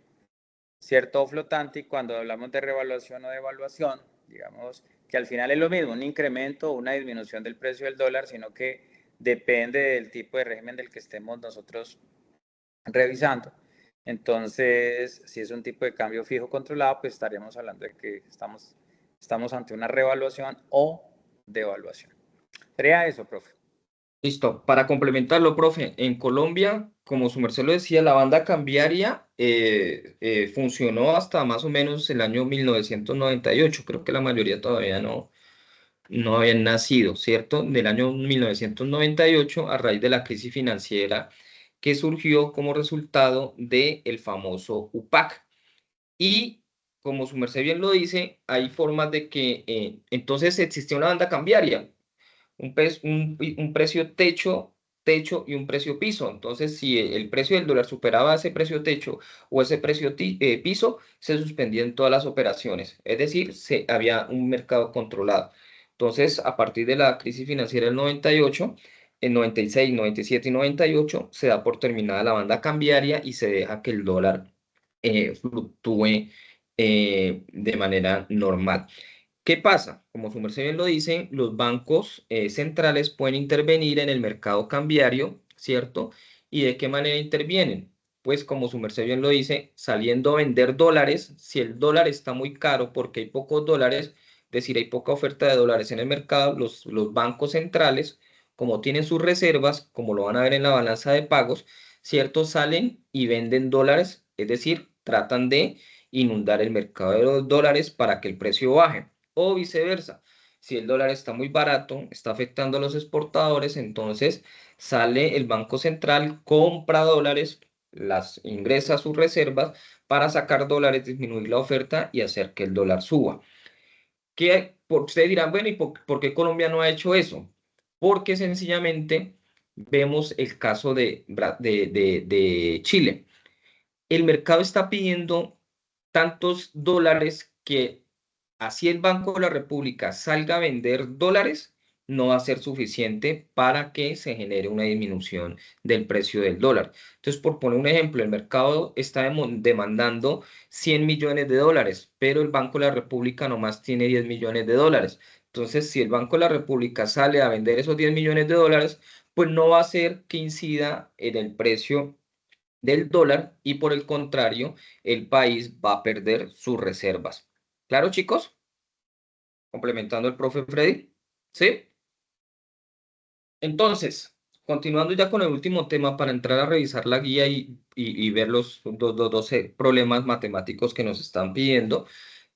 ¿cierto?, o flotante. Y cuando hablamos de revaluación o devaluación, digamos que al final es lo mismo, un incremento o una disminución del precio del dólar, sino que depende del tipo de régimen del que estemos nosotros revisando. Entonces, si es un tipo de cambio fijo controlado, pues estaríamos hablando de que estamos ante una revaluación o devaluación. Sería eso, profe. Listo. Para complementarlo, profe, en Colombia, como su merced lo decía, la banda cambiaria funcionó hasta más o menos el año 1998. Creo que la mayoría todavía no habían nacido, ¿cierto? Del año 1998, a raíz de la crisis financiera que surgió como resultado del famoso UPAC. Y como su merced bien lo dice, hay formas de que entonces existía una banda cambiaria, un precio techo y un precio piso. Entonces, si el precio del dólar superaba ese precio techo o ese precio piso, se suspendían todas las operaciones. Es decir, había un mercado controlado. Entonces, a partir de la crisis financiera del 98, en 96, 97 y 98, se da por terminada la banda cambiaria y se deja que el dólar fluctúe de manera normal. ¿Qué pasa? Como su merced bien lo dice, los bancos centrales pueden intervenir en el mercado cambiario, ¿cierto? ¿Y de qué manera intervienen? Pues como su merced bien lo dice, saliendo a vender dólares, si el dólar está muy caro porque hay pocos dólares, es decir, hay poca oferta de dólares en el mercado, los bancos centrales, como tienen sus reservas, como lo van a ver en la balanza de pagos, ¿cierto? Salen y venden dólares, es decir, tratan de inundar el mercado de los dólares para que el precio baje o viceversa. Si el dólar está muy barato, está afectando a los exportadores, entonces sale el Banco Central, compra dólares, las ingresa a sus reservas para sacar dólares, disminuir la oferta y hacer que el dólar suba. Ustedes dirán, bueno, ¿y por qué Colombia no ha hecho eso? Porque sencillamente vemos el caso de Chile. El mercado está pidiendo tantos dólares que así el Banco de la República salga a vender dólares, no va a ser suficiente para que se genere una disminución del precio del dólar. Entonces, por poner un ejemplo, el mercado está demandando 100 millones de dólares, pero el Banco de la República nomás tiene 10 millones de dólares. Entonces, si el Banco de la República sale a vender esos 10 millones de dólares, pues no va a hacer que incida en el precio del dólar y por el contrario, el país va a perder sus reservas. ¿Claro, chicos? Complementando el profe Freddy. ¿Sí? Entonces, continuando ya con el último tema para entrar a revisar la guía y ver los 12 problemas matemáticos que nos están pidiendo,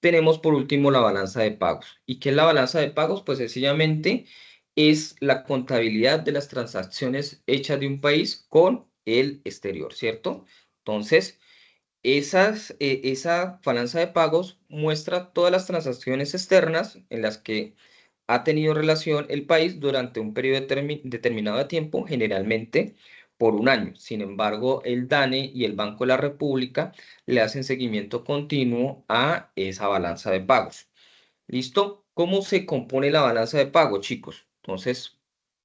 tenemos por último la balanza de pagos. ¿Y qué es la balanza de pagos? Pues sencillamente es la contabilidad de las transacciones hechas de un país con el exterior, ¿cierto? Entonces, esa balanza de pagos muestra todas las transacciones externas en las que ha tenido relación el país durante un periodo determinado de tiempo, generalmente por un año. Sin embargo, el DANE y el Banco de la República le hacen seguimiento continuo a esa balanza de pagos. ¿Listo? ¿Cómo se compone la balanza de pago, chicos? Entonces,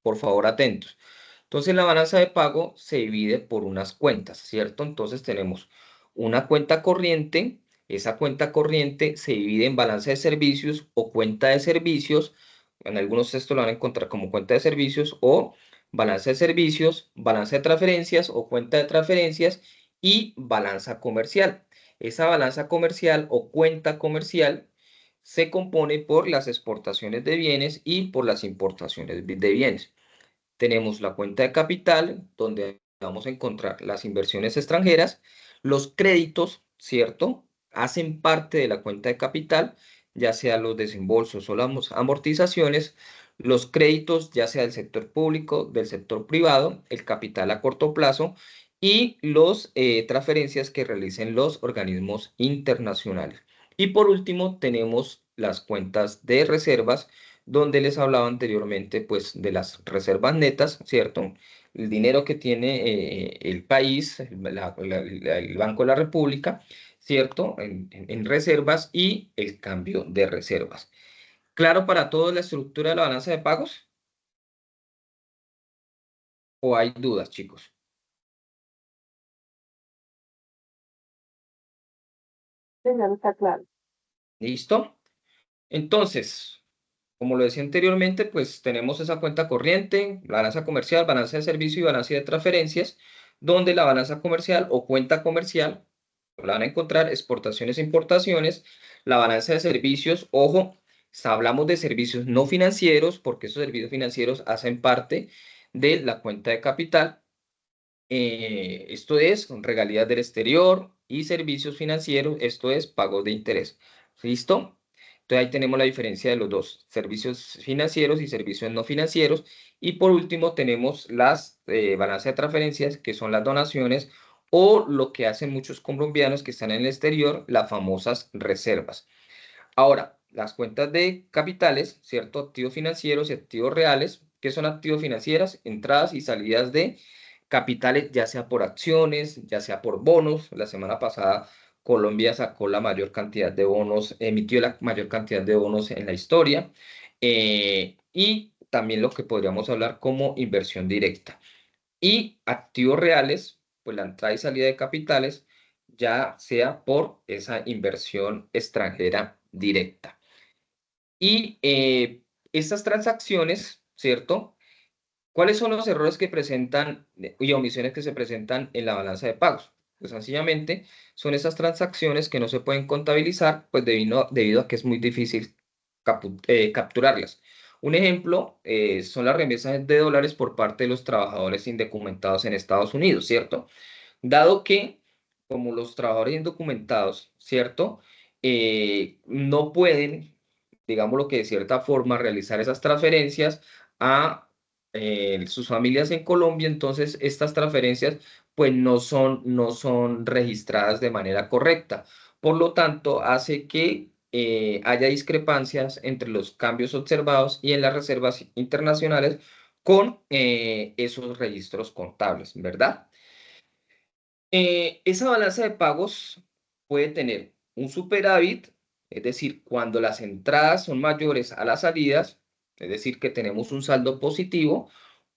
por favor, atentos. Entonces, la balanza de pago se divide por unas cuentas, ¿cierto? Entonces, tenemos una cuenta corriente. Esa cuenta corriente se divide en balanza de servicios o cuenta de servicios. En algunos textos lo van a encontrar como cuenta de servicios o balanza de servicios, balanza de transferencias o cuenta de transferencias y balanza comercial. Esa balanza comercial o cuenta comercial se compone por las exportaciones de bienes y por las importaciones de bienes. Tenemos la cuenta de capital, donde vamos a encontrar las inversiones extranjeras, los créditos, ¿cierto? Hacen parte de la cuenta de capital, ya sea los desembolsos o las amortizaciones, los créditos, ya sea del sector público, del sector privado, el capital a corto plazo y los transferencias que realicen los organismos internacionales. Y por último, tenemos las cuentas de reservas, donde les hablaba anteriormente, pues, de las reservas netas, ¿cierto? El dinero que tiene el país, el Banco de la República, ¿cierto? En reservas y el cambio de reservas. ¿Claro para todos la estructura de la balanza de pagos? ¿O hay dudas, chicos? Sí, ya no está claro. ¿Listo? Entonces, como lo decía anteriormente, pues tenemos esa cuenta corriente, balanza comercial, balanza de servicio y balanza de transferencias, donde la balanza comercial o cuenta comercial la van a encontrar exportaciones e importaciones, la balanza de servicios, ojo, hablamos de servicios no financieros, porque esos servicios financieros hacen parte de la cuenta de capital. Esto es regalías del exterior y servicios financieros, esto es pagos de interés. ¿Listo? Entonces ahí tenemos la diferencia de los dos, servicios financieros y servicios no financieros. Y por último tenemos las balanzas de transferencias, que son las donaciones o lo que hacen muchos colombianos que están en el exterior, las famosas reservas. Ahora, las cuentas de capitales, ¿cierto? Activos financieros y activos reales. ¿Qué son activos financieros? Entradas y salidas de capitales, ya sea por acciones, ya sea por bonos. La semana pasada Colombia sacó la mayor cantidad de bonos, emitió la mayor cantidad de bonos en la historia, y también lo que podríamos hablar como inversión directa. Y activos reales, pues la entrada y salida de capitales, ya sea por esa inversión extranjera directa. Y estas transacciones, ¿cierto? ¿Cuáles son los errores que presentan y omisiones que se presentan en la balanza de pagos? Pues sencillamente son esas transacciones que no se pueden contabilizar, pues debido a que es muy difícil capturarlas. Un ejemplo son las remesas de dólares por parte de los trabajadores indocumentados en Estados Unidos, ¿cierto? Dado que, como los trabajadores indocumentados, ¿cierto? No pueden, digámoslo que de cierta forma, realizar esas transferencias a sus familias en Colombia, entonces estas transferencias pues no son registradas de manera correcta. Por lo tanto, hace que haya discrepancias entre los cambios observados y en las reservas internacionales con esos registros contables, ¿verdad? Esa balanza de pagos puede tener un superávit, es decir, cuando las entradas son mayores a las salidas, es decir, que tenemos un saldo positivo,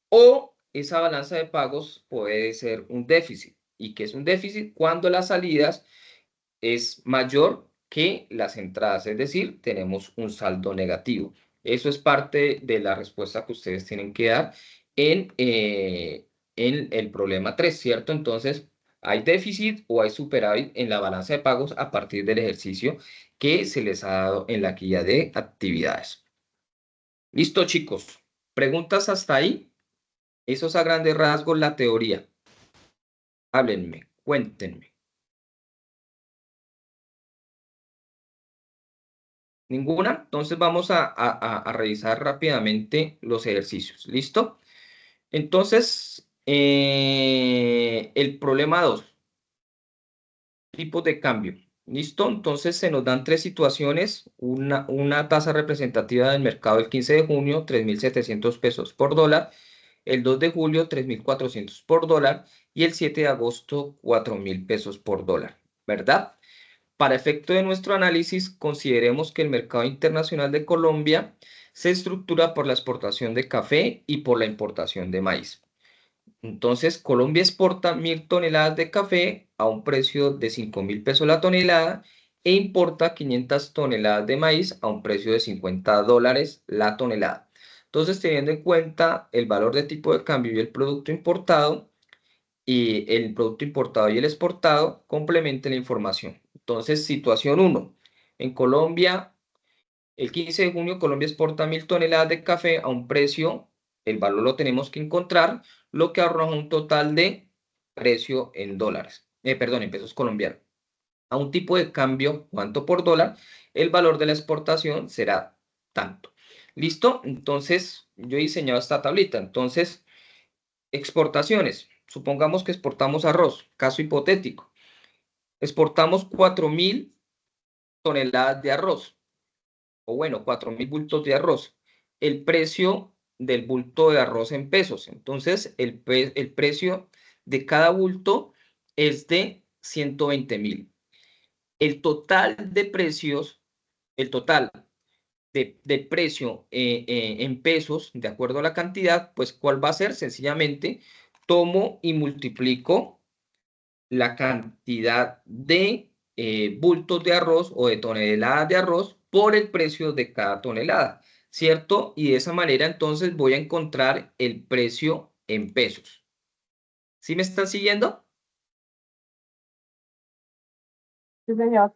o esa balanza de pagos puede ser un déficit. ¿Y qué es un déficit? Cuando las salidas es mayor que las entradas, es decir, tenemos un saldo negativo. Eso es parte de la respuesta que ustedes tienen que dar en el problema 3, ¿cierto? Entonces, hay déficit o hay superávit en la balanza de pagos a partir del ejercicio que se les ha dado en la guía de actividades. Listo, chicos. ¿Preguntas hasta ahí? Eso es a grandes rasgos la teoría. Háblenme, cuéntenme. ¿Ninguna? Entonces vamos a revisar rápidamente los ejercicios. ¿Listo? Entonces, el problema 2, tipos de cambio. ¿Listo? Entonces se nos dan tres situaciones. Una tasa representativa del mercado el 15 de junio, 3.700 pesos por dólar. El 2 de julio, 3.400 por dólar. Y el 7 de agosto, 4.000 pesos por dólar. ¿Verdad? Para efecto de nuestro análisis, consideremos que el mercado internacional de Colombia se estructura por la exportación de café y por la importación de maíz. Entonces, Colombia exporta 1.000 toneladas de café a un precio de 5.000 pesos la tonelada e importa 500 toneladas de maíz a un precio de 50 dólares la tonelada. Entonces, teniendo en cuenta el valor de tipo de cambio y el producto importado, y el producto importado y el exportado complementen la información. Entonces, situación 1. En Colombia, el 15 de junio, Colombia exporta 1.000 toneladas de café a un precio, el valor lo tenemos que encontrar, lo que arroja un total de precio en dólares, perdón, en pesos colombianos. A un tipo de cambio, cuánto por dólar, el valor de la exportación será tanto. ¿Listo? Entonces, yo he diseñado esta tablita. Entonces, exportaciones. Supongamos que exportamos arroz, caso hipotético. Exportamos 4.000 toneladas de arroz, o bueno, 4.000 bultos de arroz. El precio del bulto de arroz en pesos. Entonces, el precio de cada bulto es de 120.000. El total de precios, el total de precio en pesos, de acuerdo a la cantidad, pues ¿cuál va a ser? Sencillamente, tomo y multiplico la cantidad de bultos de arroz o de toneladas de arroz por el precio de cada tonelada, ¿cierto? Y de esa manera entonces voy a encontrar el precio en pesos. ¿Sí me están siguiendo? Sí, señor.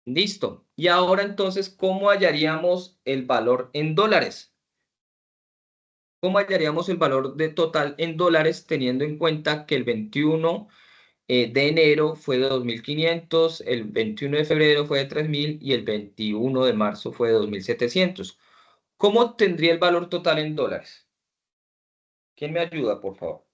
Listo. Y ahora entonces, ¿cómo hallaríamos el valor en dólares? ¿Cómo hallaríamos el valor de total en dólares teniendo en cuenta que el 21 de enero fue de 2.500, el 21 de febrero fue de 3.000 y el 21 de marzo fue de 2.700? ¿Cómo tendría el valor total en dólares? ¿Quién me ayuda, por favor?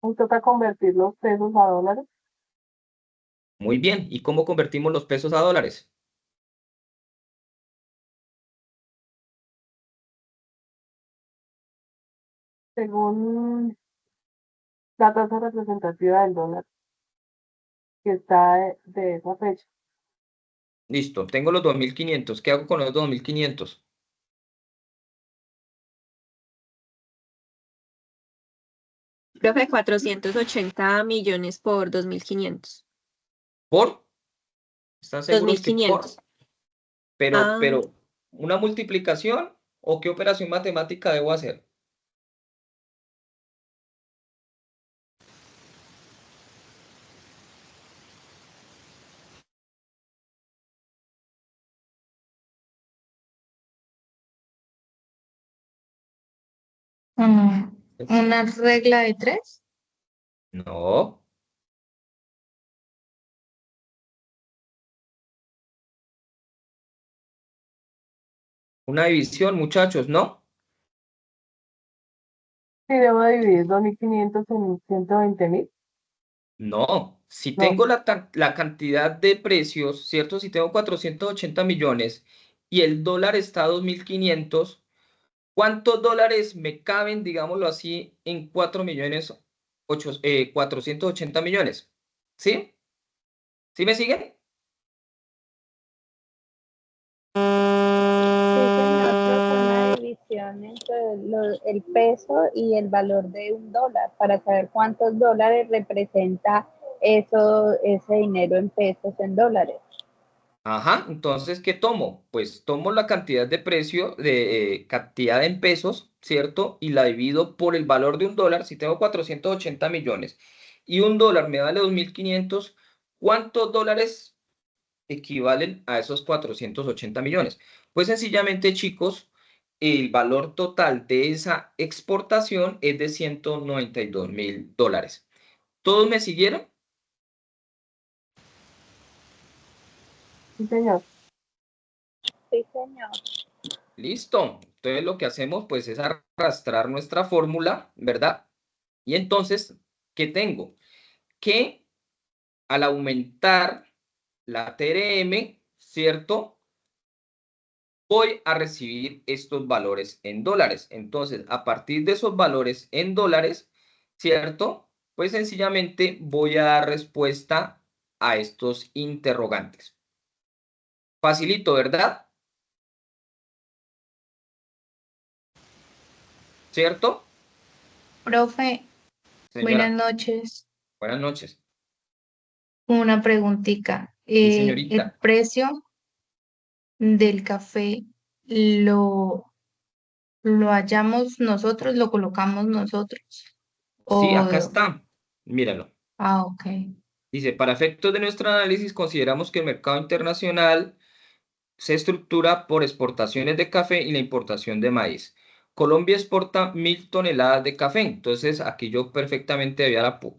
Nos toca convertir los pesos a dólares. Muy bien. ¿Y cómo convertimos los pesos a dólares? según la tasa representativa del dólar que está de esa fecha. Listo, tengo los 2.500. ¿Qué hago con los 2.500? Profe, 480 millones por 2.500. ¿Por? ¿Están seguros que por? 2.500. Pero, Ah, ¿una multiplicación o qué operación matemática debo hacer? ¿Una regla de tres? No. Una división, muchachos, ¿no? Si debo dividir 2.500 en 120.000, No. Si no. tengo la cantidad de precios, ¿cierto? Si tengo 480 millones y el dólar está a 2.500, ¿cuántos dólares me caben, digámoslo así, en 480 millones? ¿Sí? ¿Sí me siguen? Sí, señor, profe, una división entre el peso y el valor de un dólar para saber cuántos dólares representa ese dinero en pesos, en dólares. Ajá, entonces, ¿qué tomo? Pues tomo la cantidad de precio, de cantidad en pesos, ¿cierto? Y la divido por el valor de un dólar. Si tengo 480 millones y un dólar me vale 2.500, ¿cuántos dólares equivalen a esos 480 millones? Pues sencillamente, chicos, el valor total de esa exportación es de 192.000 dólares. ¿Todos me siguieron? Sí, señor. Sí, señor. Listo. Entonces lo que hacemos pues es arrastrar nuestra fórmula, ¿verdad? Y entonces, ¿qué tengo? Que al aumentar la TRM, ¿cierto? Voy a recibir estos valores en dólares. Entonces, a partir de esos valores en dólares, ¿cierto? Pues sencillamente voy a dar respuesta a estos interrogantes. Facilito, ¿verdad? ¿Cierto? Profe, buenas Señora, noches. buenas noches. Una preguntita. Sí, ¿El señorita. precio del café lo hallamos nosotros, lo colocamos nosotros? Sí, O, acá está. Míralo. ok. Dice, para efectos de nuestro análisis, consideramos que el mercado internacional se estructura por exportaciones de café y la importación de maíz. Colombia exporta 1.000 toneladas de café. Entonces, aquí yo perfectamente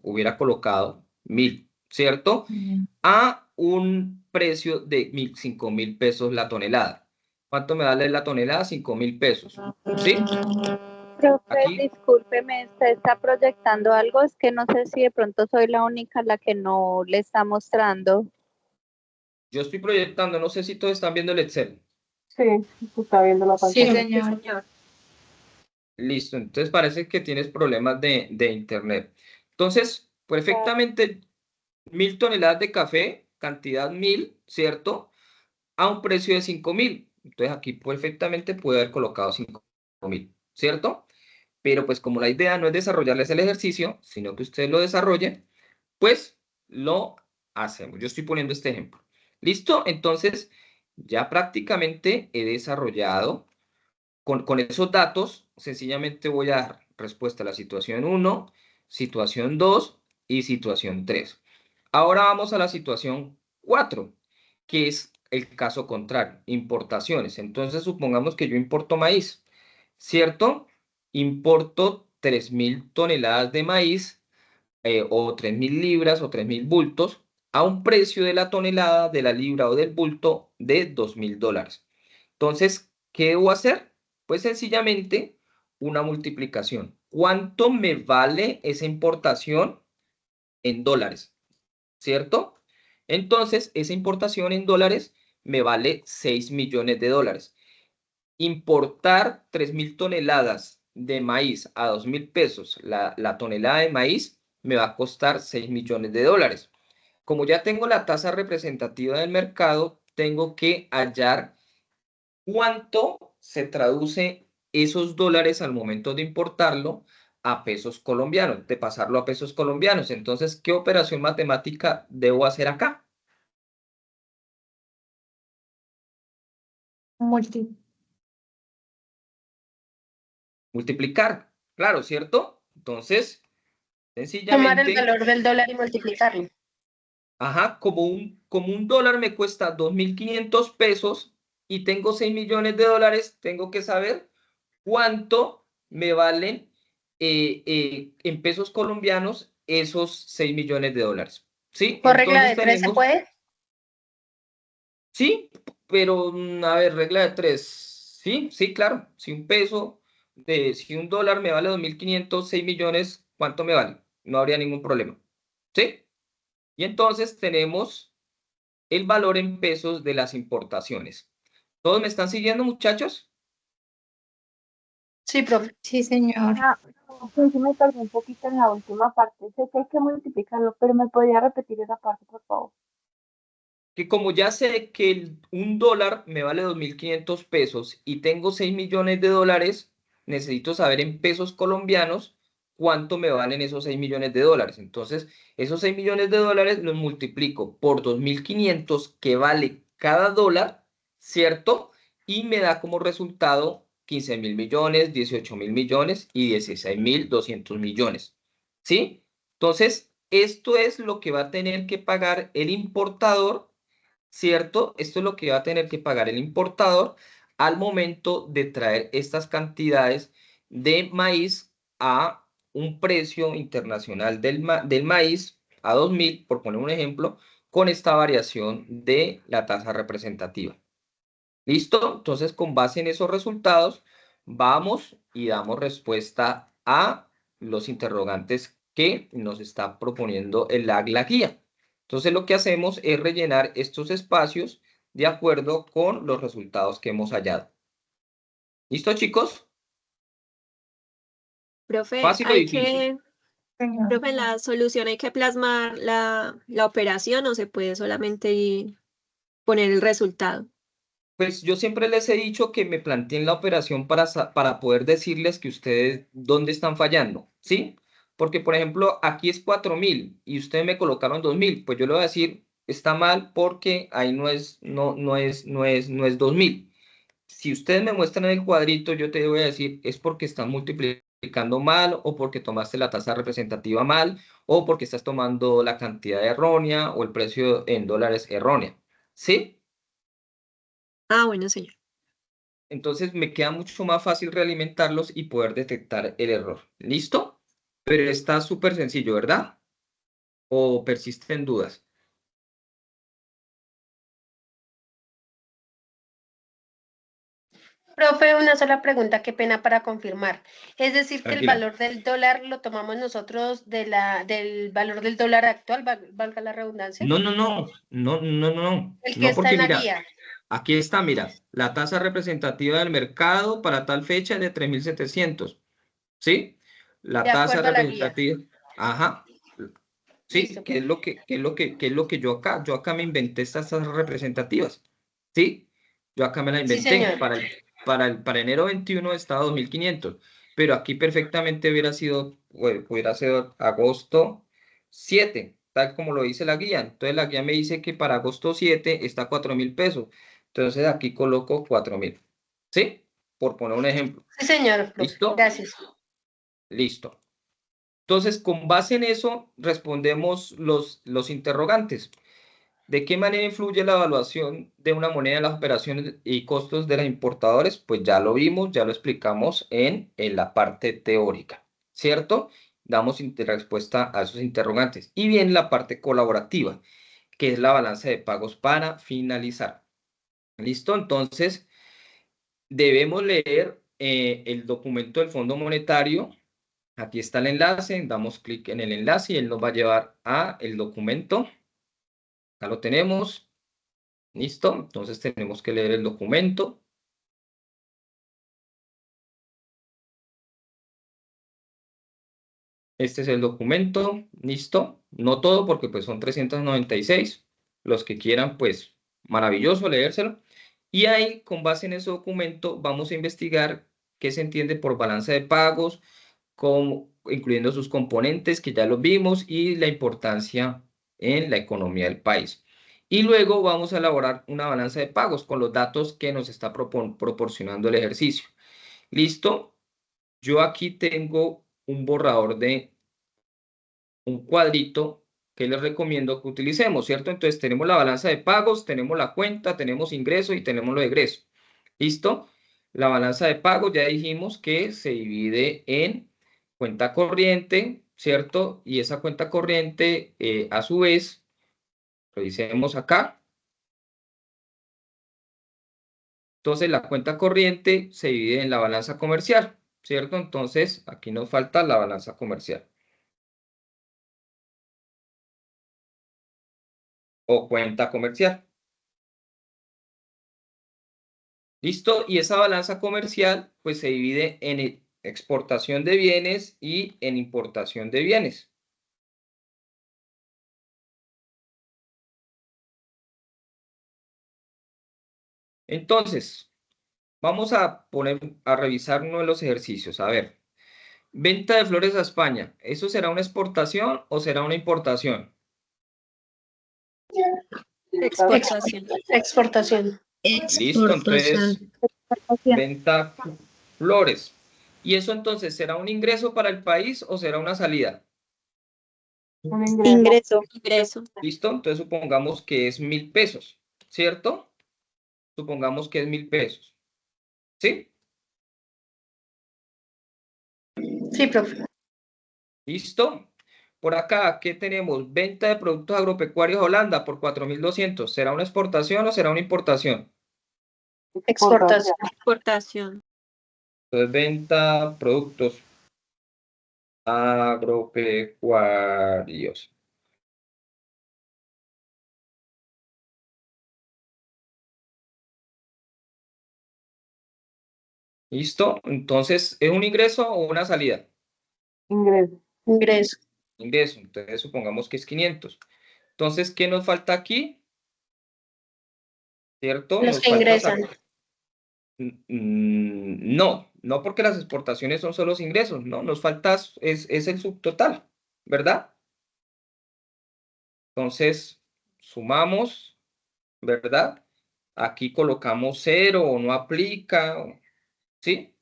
hubiera colocado 1.000, ¿cierto? Mm. A un precio de 5.000 pesos la tonelada. ¿Cuánto me vale la tonelada? 5.000 pesos. ¿Sí? Profe, Aquí discúlpeme, ¿usted está proyectando algo? Es que no sé si de pronto soy la única la que no le está mostrando. yo estoy proyectando, no sé si todos están viendo el Excel. Sí, se está viendo la Sí, pantalla. Sí, señor. señor. Listo, entonces parece que tienes problemas de internet. Entonces, perfectamente 1.000 toneladas de café, cantidad 1.000, ¿cierto? A un precio de 5.000. Entonces aquí perfectamente puede haber colocado 5.000, ¿cierto? Pero pues como la idea no es desarrollarles el ejercicio, sino que ustedes lo desarrollen, pues lo hacemos. Yo estoy poniendo este ejemplo. ¿Listo? Entonces, ya prácticamente he desarrollado con esos datos, sencillamente voy a dar respuesta a la situación 1, situación 2 y situación 3. Ahora vamos a la situación 4, que es el caso contrario, importaciones. Entonces, supongamos que yo importo maíz, ¿cierto? Importo 3.000 toneladas de maíz o 3.000 libras o 3.000 bultos a un precio de la tonelada, de la libra o del bulto de 2.000 dólares. Entonces, ¿qué debo hacer? Pues sencillamente una multiplicación. ¿Cuánto me vale esa importación en dólares? ¿Cierto? Entonces, esa importación en dólares me vale 6 millones de dólares. Importar 3.000 toneladas de maíz a 2.000 pesos la tonelada de maíz, me va a costar 6 millones de dólares. Como ya tengo la tasa representativa del mercado, tengo que hallar cuánto se traduce esos dólares al momento de importarlo a pesos colombianos, de pasarlo a pesos colombianos. Entonces, ¿qué operación matemática debo hacer acá? Multiplicar, claro, ¿cierto? Entonces, Tomar el sencillamente, valor del dólar y multiplicarlo. ajá, como un dólar me cuesta 2.500 pesos y tengo 6 millones de dólares, tengo que saber cuánto me valen en pesos colombianos esos 6 millones de dólares. ¿Sí? ¿Por regla Entonces de tres se tenemos, puede? sí, pero a ver, regla de tres. Sí, sí, claro. Si un dólar me vale 2.500 6 millones, ¿cuánto me vale? No habría ningún problema. ¿Sí? Y entonces tenemos el valor en pesos de las importaciones. ¿Todos me están siguiendo, muchachos? Sí, profe. Sí, señor. Ah, pues sí me tardé un poquito en la última parte. Sé que hay que multiplicarlo, pero ¿me podría repetir esa parte, por favor? Que como ya sé que un dólar me vale 2.500 pesos y tengo 6 millones de dólares, necesito saber en pesos colombianos cuánto me valen esos 6 millones de dólares. Entonces, esos 6 millones de dólares los multiplico por 2.500 que vale cada dólar, ¿cierto? Y me da como resultado 15.000 millones, 18.000 millones y 16.200 millones. ¿Sí? Entonces, esto es lo que va a tener que pagar el importador, ¿cierto? Esto es lo que va a tener que pagar el importador al momento de traer estas cantidades de maíz a un precio internacional del maíz a 2.000, por poner un ejemplo, con esta variación de la tasa representativa. ¿Listo? Entonces, con base en esos resultados, vamos y damos respuesta a los interrogantes que nos está proponiendo la guía. Entonces, lo que hacemos es rellenar estos espacios de acuerdo con los resultados que hemos hallado. ¿Listo, chicos? Profe, ¿Fácil o difícil? profe, en la solución hay que plasmar la operación o se puede solamente poner el resultado. Pues yo siempre les he dicho que me planteen la operación para poder decirles que ustedes dónde están fallando, ¿sí? Porque, por ejemplo, aquí es 4.000 y ustedes me colocaron 2.000, pues yo le voy a decir, está mal porque ahí no es 2.000. Si ustedes me muestran el cuadrito, yo te voy a decir, es porque están multiplicando mal o porque tomaste la tasa representativa mal o porque estás tomando la cantidad errónea o el precio en dólares errónea, ¿sí? Ah, bueno, señor. Entonces me queda mucho más fácil realimentarlos y poder detectar el error. ¿Listo? Pero está súper sencillo, ¿verdad? ¿O persisten dudas? Profe, una sola pregunta, qué pena para confirmar. Es decir, que el Tranquila. valor del dólar lo tomamos nosotros del valor del dólar actual, valga la redundancia, No, no, no, no, no, no, no, el que no, está porque en la mira, guía. aquí está, mira, la tasa representativa del mercado para tal fecha es de 3.700, ¿sí? La De tasa acuerdo a la guía. representativa, ajá, sí, Listo, ¿qué es profe. lo qué es lo que yo acá me inventé estas tasas representativas, ¿sí? Yo acá me la Sí, inventé, señor. para enero 21 estaba 2.500, pero aquí perfectamente hubiera sido agosto 7, tal como lo dice la guía. Entonces la guía me dice que para agosto 7 está 4.000 pesos, entonces aquí coloco 4.000, ¿sí? Por poner un ejemplo. Sí, señor, profe. ¿Listo? Gracias. Listo. Entonces, con base en eso, respondemos los interrogantes. ¿De qué manera influye la evaluación de una moneda en las operaciones y costos de los importadores? Pues ya lo vimos, ya lo explicamos en la parte teórica, ¿cierto? Damos respuesta a esos interrogantes. Y bien, la parte colaborativa, que es la balanza de pagos para finalizar. ¿Listo? Entonces, debemos leer el documento del Fondo Monetario. Aquí está el enlace, damos clic en el enlace y él nos va a llevar a el documento. Acá lo tenemos. ¿Listo? Entonces tenemos que leer el documento. Este es el documento, listo. No todo porque pues son 396. Los que quieran, pues maravilloso leérselo. Y ahí, con base en ese documento, vamos a investigar qué se entiende por balanza de pagos, incluyendo sus componentes, que ya los vimos, y la importancia en la economía del país. Y luego vamos a elaborar una balanza de pagos con los datos que nos está proporcionando el ejercicio. ¿Listo? Yo aquí tengo un borrador de un cuadrito que les recomiendo que utilicemos, ¿cierto? Entonces tenemos la balanza de pagos, tenemos la cuenta, tenemos ingreso y tenemos los egresos. ¿Listo? La balanza de pagos ya dijimos que se divide en cuenta corriente, ¿cierto? Y esa cuenta corriente, a su vez, revisemos acá. Entonces la cuenta corriente se divide en la balanza comercial, ¿cierto? Entonces aquí nos falta la balanza comercial. O cuenta comercial. ¿Listo? Y esa balanza comercial pues se divide en exportación de bienes y en importación de bienes. Entonces, vamos a revisar uno de los ejercicios. A ver, venta de flores a España. ¿Eso será una exportación o será una importación? Exportación. Exportación. Listo, entonces, venta flores. ¿Y eso entonces será un ingreso para el país o será una salida? Un ingreso. Ingreso. ¿Listo? Entonces supongamos que es 1.000 pesos, ¿cierto? Supongamos que es 1.000 pesos. ¿Sí? Sí, profe. ¿Listo? Por acá, ¿qué tenemos? Venta de productos agropecuarios a Holanda por 4.200. ¿Será una exportación o será una importación? Exportación. Exportación. Entonces, venta productos agropecuarios. ¿Listo? Entonces, ¿es un ingreso o una salida? Ingreso. Ingreso. Ingreso. Entonces, supongamos que es 500. Entonces, ¿qué nos falta aquí? ¿Cierto? Los Nos que falta ingresan. No, no porque las exportaciones son solo los ingresos, no, nos falta es el subtotal, ¿verdad? Entonces, sumamos, ¿verdad? Aquí colocamos 0 o no aplica, ¿sí?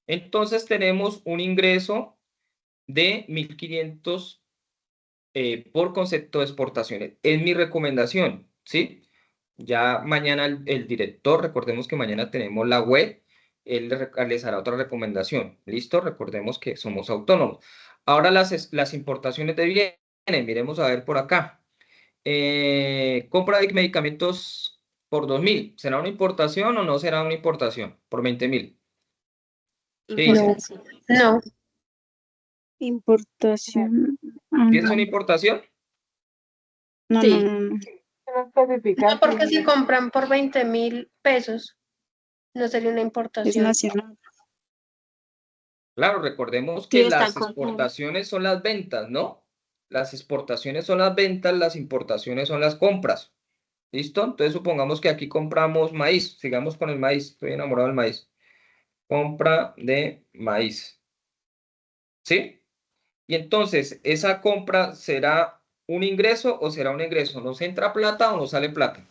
Entonces tenemos un ingreso de 1.500 por concepto de exportaciones. Es mi recomendación, ¿sí? Ya mañana el director, recordemos que mañana tenemos la web, él les hará otra recomendación. ¿Listo? Recordemos que somos autónomos. Ahora las importaciones de bienes, miremos a ver por acá. Compra de medicamentos por 2.000. ¿Será una importación o no será una importación? Por 20.000. ¿Qué dicen? Importación. No. Importación. ¿Sí es una importación? No, Sí. no. No especifica No, porque si si compran por 20.000 pesos, no sería una Es importación. nacional. Claro, recordemos Sí, que están las conjuntos. exportaciones son las ventas, ¿no? Las exportaciones son las ventas, las importaciones son las compras. ¿Listo? Entonces supongamos que aquí compramos maíz. Sigamos con el maíz. Estoy enamorado del maíz. Compra de maíz. ¿Sí? Y entonces, ¿esa compra será un ingreso o será un egreso? ¿Nos entra plata o nos sale plata?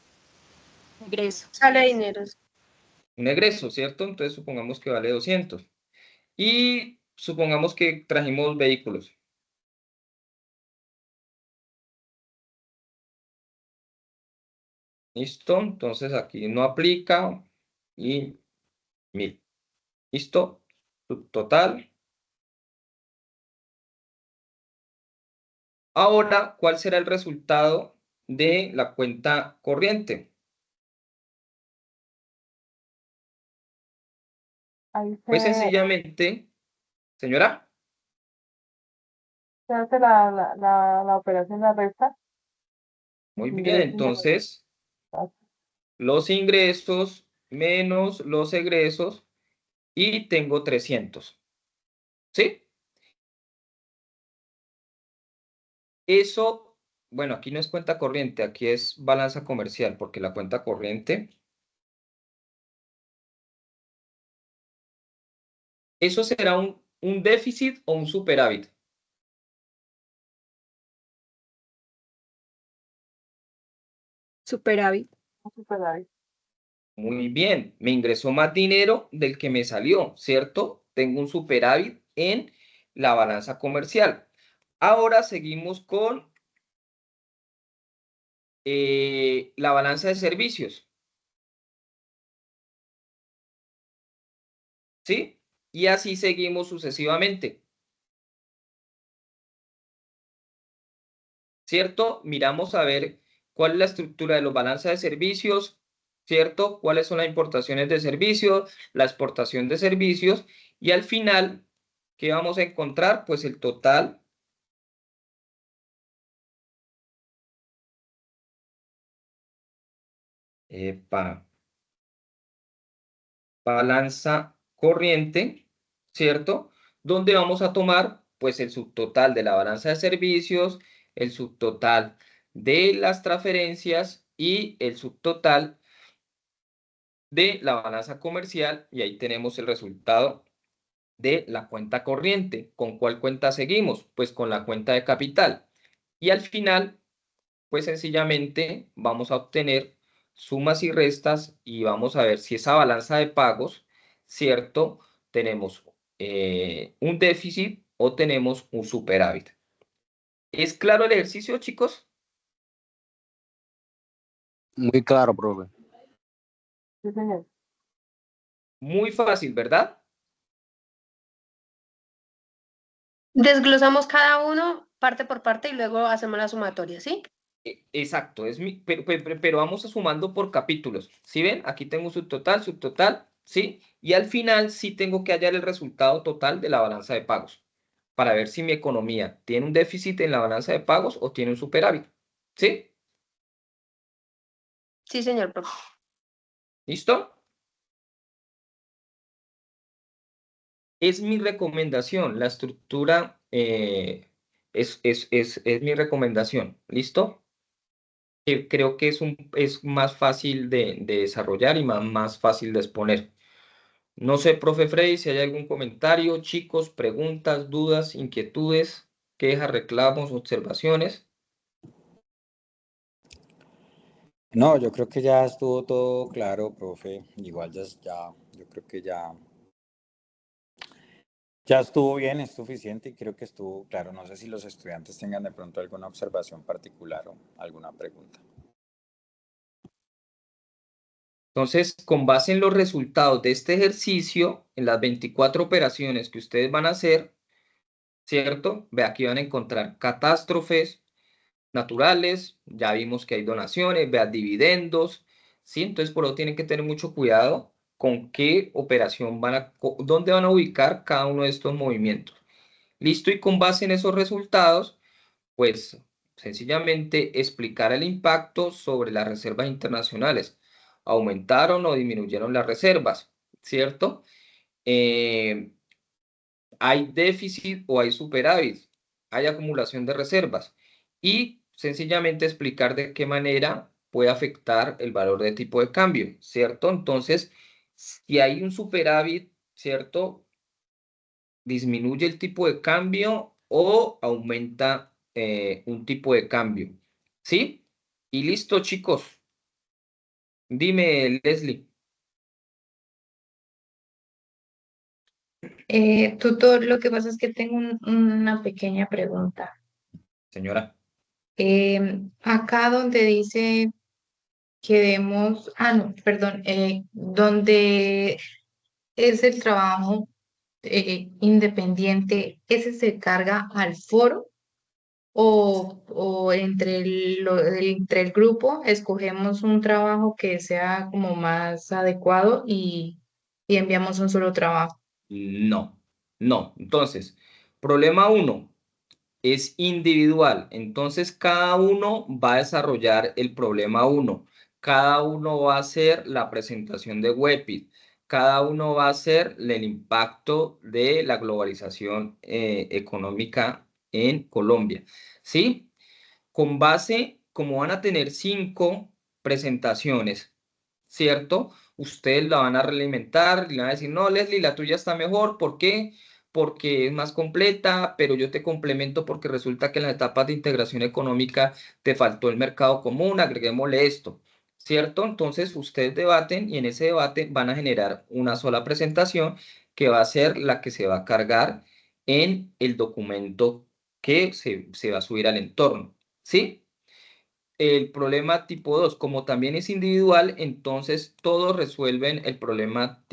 Ingreso. Sale dinero. Un egreso, ¿cierto? Entonces supongamos que vale 200. Y supongamos que trajimos vehículos. ¿Listo? Entonces aquí no aplica y 1.000. ¿Listo? Total. Ahora, ¿cuál será el resultado de la cuenta corriente? ahí Pues sencillamente, señora, se hace la operación, la resta. muy bien, Ingresos entonces menos los ingresos menos los egresos y tengo 300. ¿Sí? Eso, bueno, aquí no es cuenta corriente, aquí es balanza comercial, porque la cuenta corriente, eso será un déficit o un superávit. Superávit. Superávit. Muy bien, me ingresó más dinero del que me salió, ¿cierto? Tengo un superávit en la balanza comercial. Ahora seguimos con la balanza de servicios, ¿sí? Y así seguimos sucesivamente, ¿cierto? Miramos a ver cuál es la estructura de los balanzas de servicios, ¿cierto? Cuáles son las importaciones de servicios, la exportación de servicios, y al final, ¿qué vamos a encontrar? Pues el total. Epa, balanza corriente, ¿cierto? Donde vamos a tomar pues el subtotal de la balanza de servicios, el subtotal de las transferencias y el subtotal de la balanza comercial, y ahí tenemos el resultado de la cuenta corriente. ¿Con cuál cuenta seguimos? Pues con la cuenta de capital. Y al final, pues sencillamente vamos a obtener sumas y restas y vamos a ver si esa balanza de pagos, ¿cierto? Tenemos un déficit o tenemos un superávit. ¿Es claro el ejercicio, chicos? Muy claro, profe. Sí, señor. Muy fácil, ¿verdad? Desglosamos cada uno parte por parte y luego hacemos la sumatoria, ¿sí? Exacto, pero vamos a sumando por capítulos. ¿Sí ven? Aquí tengo subtotal, subtotal, ¿sí? Y al final sí tengo que hallar el resultado total de la balanza de pagos para ver si mi economía tiene un déficit en la balanza de pagos o tiene un superávit. ¿Sí? Sí, señor, profe. ¿Listo? Es mi recomendación. La estructura es mi recomendación. ¿Listo? Creo que es más fácil de desarrollar y más fácil de exponer. No sé, profe Freddy, si hay algún comentario, chicos, preguntas, dudas, inquietudes, quejas, reclamos, observaciones. No, yo creo que ya estuvo todo claro, profe. Igual yo creo que ya estuvo bien, es suficiente y creo que estuvo claro. No sé si los estudiantes tengan de pronto alguna observación particular o alguna pregunta. Entonces, con base en los resultados de este ejercicio, en las 24 operaciones que ustedes van a hacer, ¿cierto? Ve, aquí van a encontrar catástrofes naturales, ya vimos que hay donaciones, vea dividendos, ¿sí? Entonces, por eso tienen que tener mucho cuidado con qué operación dónde van a ubicar cada uno de estos movimientos. Listo, y con base en esos resultados, pues sencillamente explicar el impacto sobre las reservas internacionales. ¿Aumentaron o disminuyeron las reservas? ¿Cierto? Eh, ¿Hay déficit o hay superávit? ¿Hay acumulación de reservas? Y sencillamente explicar de qué manera puede afectar el valor de tipo de cambio, ¿cierto? Entonces, si hay un superávit, ¿cierto? Disminuye el tipo de cambio o aumenta un tipo de cambio. ¿Sí? Y listo, chicos. Dime, Leslie. Tutor, lo que pasa es que tengo una pequeña pregunta. Señora. Acá donde dice que demos, no, perdón, donde es el trabajo independiente, ¿ese se carga al foro o entre el grupo escogemos un trabajo que sea como más adecuado y enviamos un solo trabajo? No, no. Entonces, problema uno es individual. Entonces, cada uno va a desarrollar el problema uno. Cada uno va a hacer la presentación de WebID. Cada uno va a hacer el impacto de la globalización económica en Colombia. ¿Sí? con base, como van a tener 5 presentaciones, ¿cierto? Ustedes la van a realimentar, le van a decir, no, Leslie, la tuya está mejor, ¿por qué? Porque es más completa, pero yo te complemento porque resulta que en las etapas de integración económica te faltó el mercado común, agreguémosle esto, ¿cierto? Entonces ustedes debaten y en ese debate van a generar una sola presentación que va a ser la que se va a cargar en el documento que se va a subir al entorno, ¿sí? El problema tipo 2, como también es individual, entonces todos resuelven el problema,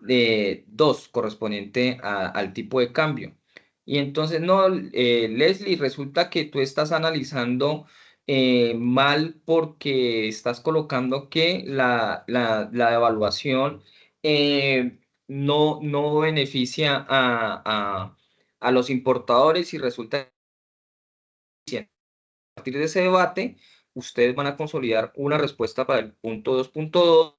de 2 correspondiente al tipo de cambio. Y entonces, no, Leslie, resulta que tú estás analizando mal porque estás colocando que la evaluación no beneficia a los importadores y resulta partir de ese debate, ustedes van a consolidar una respuesta para el punto 2.2,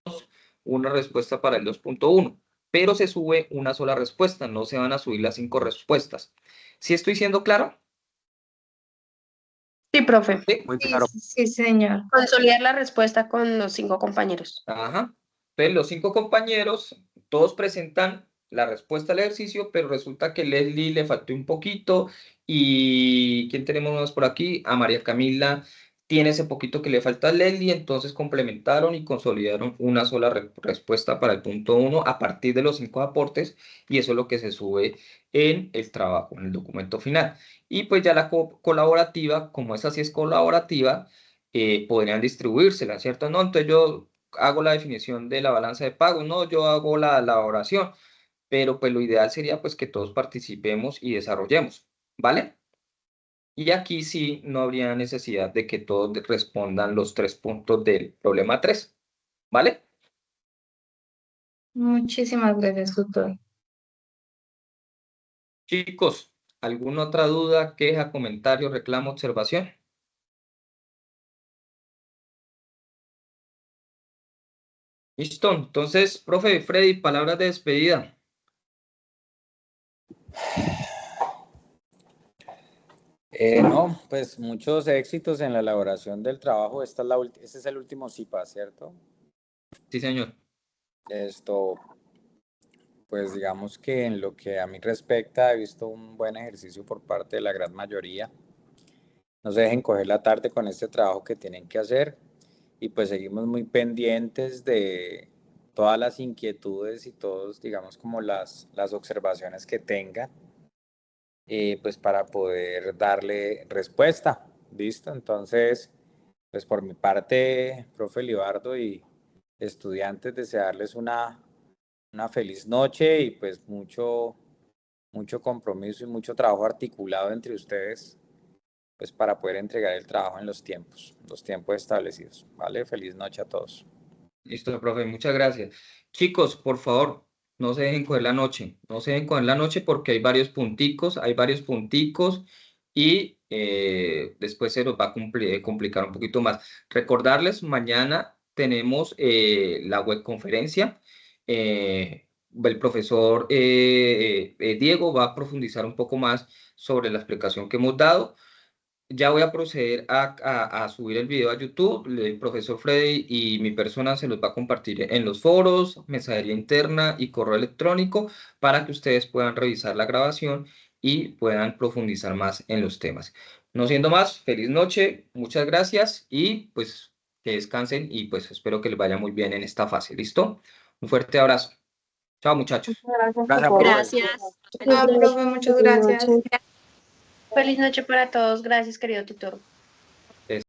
una respuesta para el 2.1, pero se sube una sola respuesta, no se van a subir las 5 respuestas. ¿Sí estoy siendo claro? Sí, profe. ¿Sí? Muy Sí, claro. sí, señor. Consolidar la respuesta con los 5 compañeros. Ajá. Entonces, los 5 compañeros, todos presentan la respuesta al ejercicio, pero resulta que Leslie le faltó un poquito. ¿Y quién tenemos más por aquí? A María Camila tiene ese poquito que le falta a Leslie, entonces complementaron y consolidaron una sola respuesta para el punto 1 a partir de los 5 aportes, y eso es lo que se sube en el trabajo, en el documento final. Y pues ya la colaborativa, como esa sí es colaborativa, podrían distribuírsela, ¿cierto? No, entonces yo hago la definición de la balanza de pagos, no, yo hago la elaboración, pero pues lo ideal sería pues que todos participemos y desarrollemos, ¿vale? Y aquí sí no habría necesidad de que todos respondan los 3 puntos del problema 3, ¿vale? Muchísimas gracias, tutor. Chicos, ¿alguna otra duda, queja, comentario, reclamo, observación? Listo, entonces, profe Freddy, palabras de despedida. No, pues muchos éxitos en la elaboración del trabajo. Este es el último CIPA, ¿cierto? Sí, señor. Esto, pues digamos que en lo que a mí respecta, he visto un buen ejercicio por parte de la gran mayoría. No se dejen coger la tarde con este trabajo que tienen que hacer y pues seguimos muy pendientes de todas las inquietudes y todos, digamos, como las observaciones que tengan, pues para poder darle respuesta. ¿Listo? Entonces, pues por mi parte, profe Libardo y estudiantes, desearles una feliz noche y pues mucho compromiso y mucho trabajo articulado entre ustedes, pues para poder entregar el trabajo en los tiempos establecidos. ¿Vale? Feliz noche a todos. Listo, profe, muchas gracias. Chicos, por favor, no se dejen coger la noche, no se dejen coger la noche porque hay varios punticos y después se nos va a complicar un poquito más. Recordarles, mañana tenemos la webconferencia. El profesor Diego va a profundizar un poco más sobre la explicación que hemos dado. Ya voy a proceder a subir el video a YouTube. El profesor Freddy y mi persona se los va a compartir en los foros, mensajería interna y correo electrónico para que ustedes puedan revisar la grabación y puedan profundizar más en los temas. No siendo más, feliz noche, muchas gracias y pues que descansen y pues espero que les vaya muy bien en esta fase. ¿Listo? Un fuerte abrazo. Chao, muchachos. Muchas gracias, Gracias, tutor. profe. Gracias. Ah, profe, muchas gracias. Feliz noche para todos. Gracias, querido tutor.